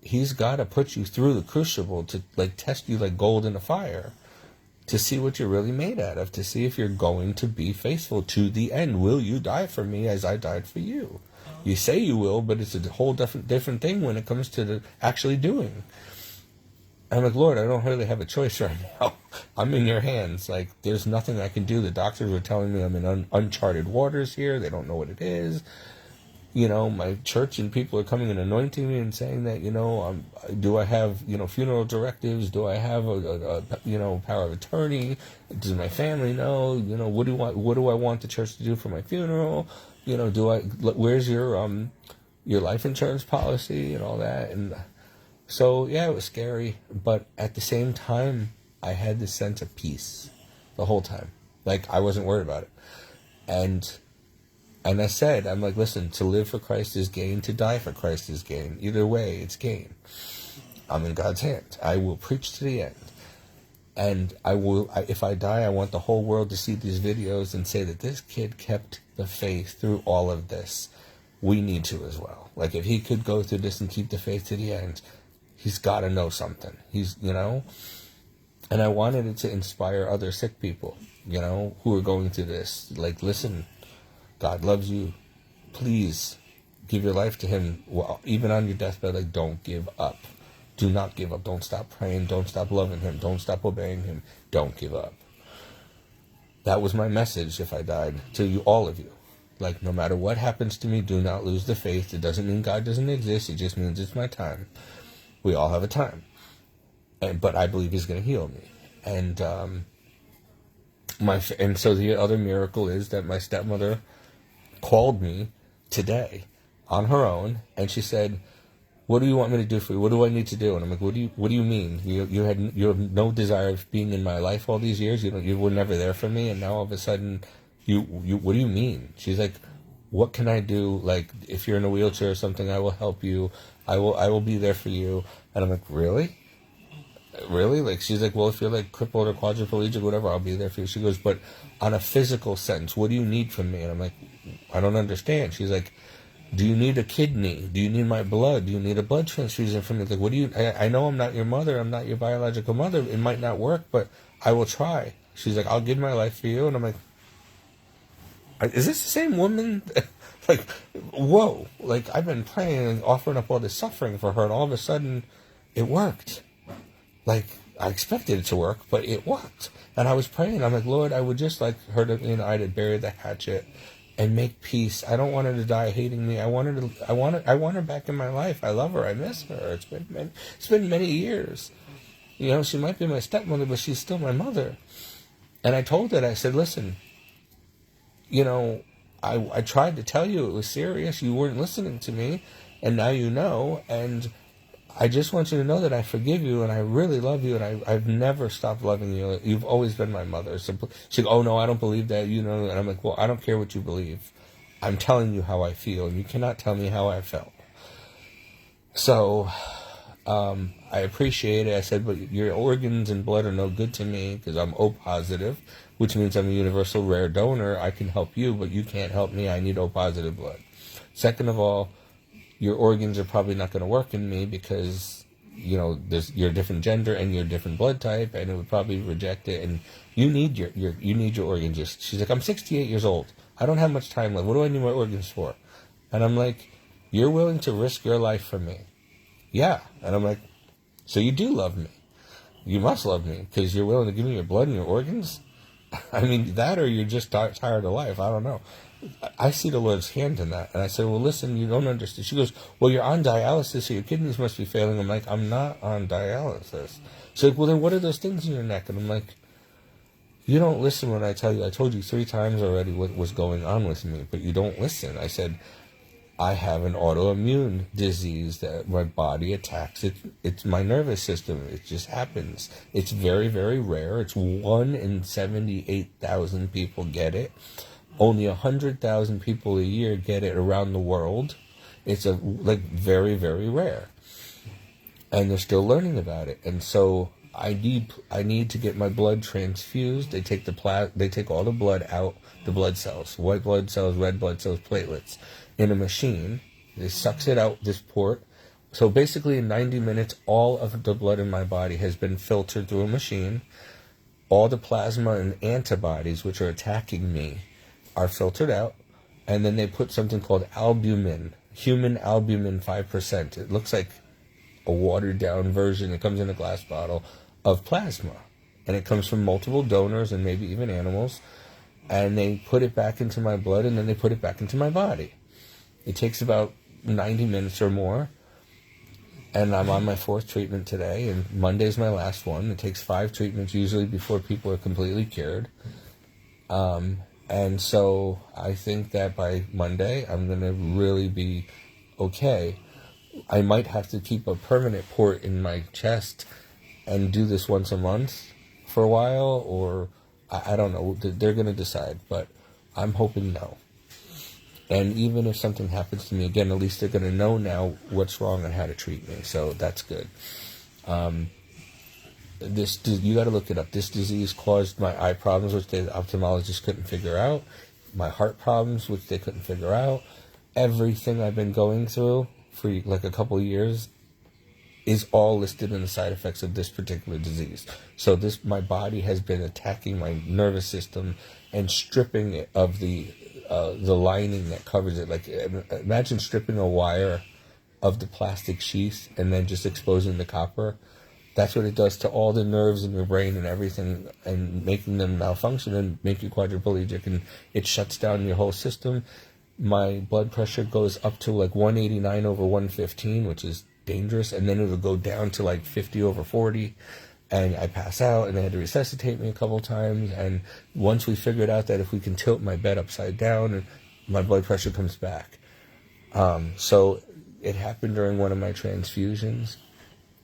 he's got to put you through the crucible to, test you like gold in a fire, to see what you're really made out of, to see if you're going to be faithful to the end. Will you die for me as I died for you? You say you will, but it's a whole different thing when it comes to the actually doing. I'm like, Lord, I don't really have a choice right now. I'm in your hands. Like, there's nothing I can do. The doctors were telling me I'm in uncharted waters here. They don't know what it is. My church and people are coming and anointing me and saying that, do I have, funeral directives? Do I have a power of attorney? Does my family know? What do I want the church to do for my funeral? Where's your life insurance policy and all that? And so, yeah, it was scary. But at the same time, I had this sense of peace the whole time. Like, I wasn't worried about it. And I said, I'm like, listen, to live for Christ is gain, to die for Christ is gain. Either way, it's gain. I'm in God's hands. I will preach to the end. And if I die, I want the whole world to see these videos and say that this kid kept the faith through all of this. We need to as well. Like, if he could go through this and keep the faith to the end, he's got to know something. And I wanted it to inspire other sick people, who are going through this. Like, listen, God loves you. Please give your life to him. Well, even on your deathbed, like, don't give up. Do not give up. Don't stop praying. Don't stop loving him. Don't stop obeying him. Don't give up. That was my message if I died to you, all of you. Like, no matter what happens to me, do not lose the faith. It doesn't mean God doesn't exist. It just means it's my time. We all have a time. But I believe he's going to heal me. And so the other miracle is that my stepmother called me today on her own, and she said, what do you want me to do for you? What do I need to do? And I'm like, what do you mean? You have no desire of being in my life all these years. You were never there for me, and now all of a sudden, what do you mean? She's like, what can I do? Like, if you're in a wheelchair or something, I will help you. I will be there for you. And I'm like, really? Really? Like, she's like, well, if you're like crippled or quadriplegic, whatever, I'll be there for you. She goes, but on a physical sense, what do you need from me? And I'm like, I don't understand. She's like, do you need a kidney? Do you need my blood? Do you need a blood transfusion from me? Like, what do you, I know I'm not your mother. I'm not your biological mother. It might not work, but I will try. She's like, I'll give my life for you. And I'm like, is this the same woman? Like, whoa. Like, I've been praying and offering up all this suffering for her, and all of a sudden, it worked. Like, I expected it to work, but it worked. And I was praying. I'm like, Lord, I would just like her to, I to bury the hatchet and make peace. I don't want her to die hating me. I want her back in my life. I love her. I miss her. It's been many years. She might be my stepmother, but she's still my mother. And I told her, I said, listen, I tried to tell you it was serious. You weren't listening to me, and now you know. And I just want you to know that I forgive you, and I really love you, and I've never stopped loving you. You've always been my mother. So she's like, oh, no, I don't believe that. And I'm like, well, I don't care what you believe. I'm telling you how I feel, and you cannot tell me how I felt. So I appreciate it. I said, but your organs and blood are no good to me because I'm O positive, which means I'm a universal rare donor. I can help you, but you can't help me. I need O positive blood. Second of all, your organs are probably not going to work in me because, you're a different gender and you're a different blood type, and it would probably reject it. And you need your organs. She's like, I'm 68 years old. I don't have much time left. What do I need my organs for? And I'm like, you're willing to risk your life for me? Yeah. And I'm like, so you do love me. You must love me because you're willing to give me your blood and your organs? I mean, that or you're just tired of life. I don't know. I see the Lord's hand in that. And I said, well, listen, you don't understand. She goes, well, you're on dialysis, so your kidneys must be failing. I'm like, I'm not on dialysis. She's like, well, then what are those things in your neck? And I'm like, you don't listen when I tell you. I told you 3 times already what was going on with me, but you don't listen. I said, I have an autoimmune disease that my body attacks. It's my nervous system. It just happens. It's very, very rare. It's 1 in 78,000 people get it. Only 100,000 people a year get it around the world. It's very, very rare, and they're still learning about it. And so I need to get my blood transfused. They take they take all the blood out, the blood cells, white blood cells, red blood cells, platelets, in a machine. They sucks it out this port. So basically, in 90 minutes, all of the blood in my body has been filtered through a machine. All the plasma and antibodies, which are attacking me, are filtered out, and then they put something called albumin, human albumin 5%. It looks like a watered-down version. It comes in a glass bottle of plasma, and it comes from multiple donors and maybe even animals, and they put it back into my blood, and then they put it back into my body. It takes about 90 minutes or more, and I'm on my 4th treatment today, and Monday's my last one. It takes 5 treatments usually before people are completely cured. And so I think that by Monday, I'm going to really be okay. I might have to keep a permanent port in my chest and do this once a month for a while, or I don't know. They're going to decide, but I'm hoping no. And even if something happens to me again, at least they're going to know now what's wrong and how to treat me. So that's good. You got to look it up. This disease caused my eye problems, which the ophthalmologist couldn't figure out. My heart problems, which they couldn't figure out. Everything I've been going through for like a couple of years is all listed in the side effects of this particular disease. So my body has been attacking my nervous system and stripping it of the lining that covers it. Like, imagine stripping a wire of the plastic sheath and then just exposing the copper. That's what it does to all the nerves in your brain and everything, and making them malfunction and make you quadriplegic, and it shuts down your whole system. My blood pressure goes up to like 189 over 115, which is dangerous, and then it'll go down to like 50 over 40, and I pass out, and they had to resuscitate me a couple times. And once we figured out that if we can tilt my bed upside down, my blood pressure comes back. So it happened during one of my transfusions.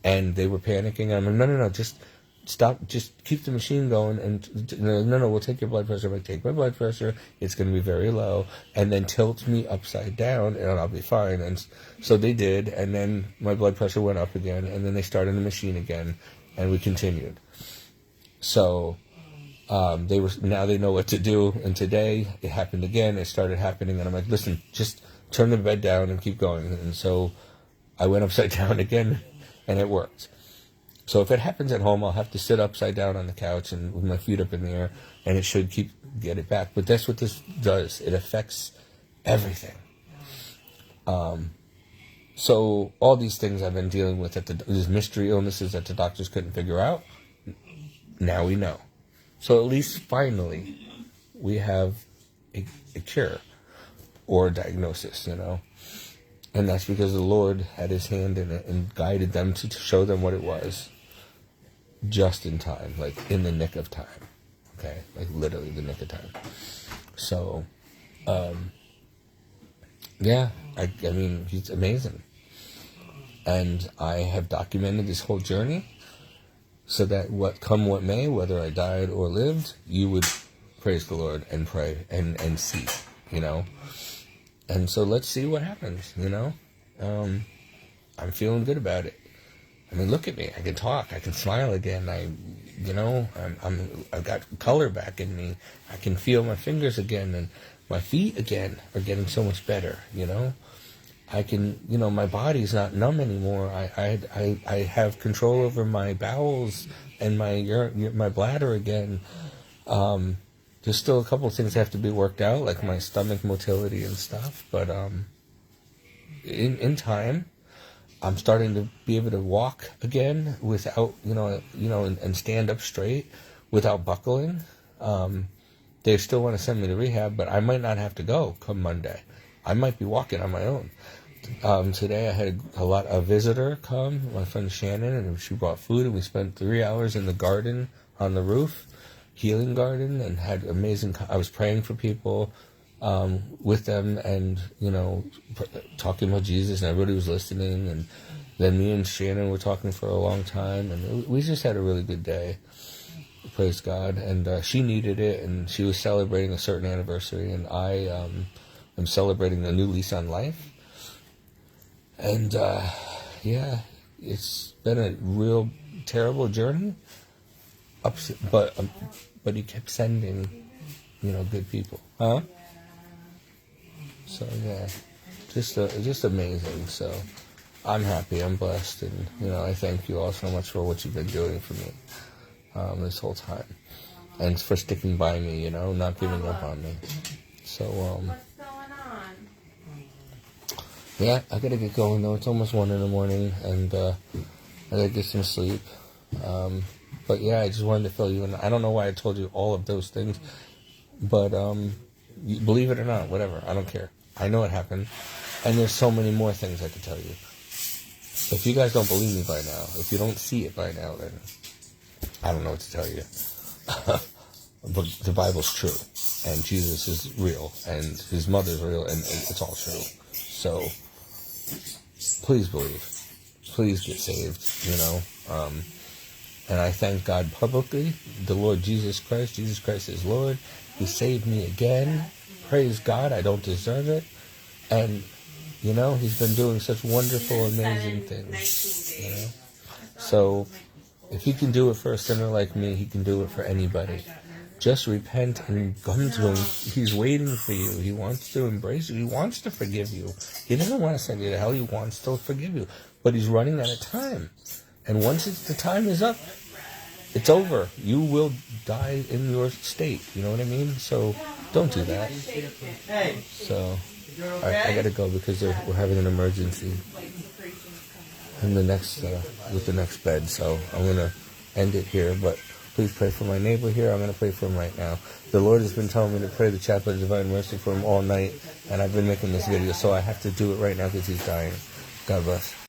And they were panicking. I'm like, no, just stop, just keep the machine going, and no, we'll take your blood pressure. I'm like, take my blood pressure, it's going to be very low, and then tilt me upside down, and I'll be fine. And so they did, and then my blood pressure went up again, and then they started the machine again, and we continued. So now they know what to do, and today it happened again. It started happening, and I'm like, listen, just turn the bed down and keep going. And so I went upside down again, and it worked. So if it happens at home, I'll have to sit upside down on the couch and with my feet up in the air, and it should get it back. But that's what this does. It affects everything. So all these things I've been dealing with, these mystery illnesses that the doctors couldn't figure out, now we know. So at least finally we have a cure or a diagnosis, And that's because the Lord had his hand in it and guided them to show them what it was just in time, like in the nick of time. Okay? Like literally the nick of time. So, yeah, I mean, he's amazing. And I have documented this whole journey so that what may, whether I died or lived, you would praise the Lord and pray and see, And so let's see what happens, I'm feeling good about it. I mean, look at me. I can talk. I can smile again. I've got color back in me. I can feel my fingers again, and my feet again are getting so much better, I can, my body's not numb anymore. I have control over my bowels and my bladder again. There's still a couple of things that have to be worked out, like my stomach motility and stuff. But in time, I'm starting to be able to walk again without, and stand up straight without buckling. They still want to send me to rehab, but I might not have to go come Monday. I might be walking on my own. Today I had a visitor come, my friend Shannon, and she brought food, and we spent 3 hours in the garden on the roof, healing garden, and had amazing. I was praying for people with them, and talking about Jesus, and everybody was listening. And then me and Shannon were talking for a long time, and we just had a really good day. Praise God. And she needed it, and she was celebrating a certain anniversary, and I am celebrating a new lease on life. And yeah, it's been a real terrible journey. But he kept sending, good people, huh? So yeah, just amazing. So I'm happy, I'm blessed, and I thank you all so much for what you've been doing for me this whole time, and for sticking by me, not giving up on me. So yeah, I gotta get going though. It's almost 1 a.m, and I gotta get some sleep. But yeah, I just wanted to fill you in. I don't know why I told you all of those things, but believe it or not, whatever, I don't care. I know it happened, and there's so many more things I could tell you. If you guys don't believe me by now, if you don't see it by now, then I don't know what to tell you. But the Bible's true, and Jesus is real, and his mother's real, and it's all true. So please believe. Please get saved, and I thank God publicly, the Lord Jesus Christ. Jesus Christ is Lord. He saved me again. Praise God. I don't deserve it. And, he's been doing such wonderful, amazing things. So if he can do it for a sinner like me, he can do it for anybody. Just repent and come to him. He's waiting for you. He wants to embrace you. He wants to forgive you. He doesn't want to send you to hell. He wants to forgive you. But he's running out of time. And once the time is up, it's over. You will die in your state. You know what I mean? So don't do that. So I got to go because we're having an emergency in the next with the next bed. So I'm gonna end it here. But please pray for my neighbor here. I'm gonna pray for him right now. The Lord has been telling me to pray the Chaplet of Divine Mercy for him all night, and I've been making this video, so I have to do it right now because he's dying. God bless.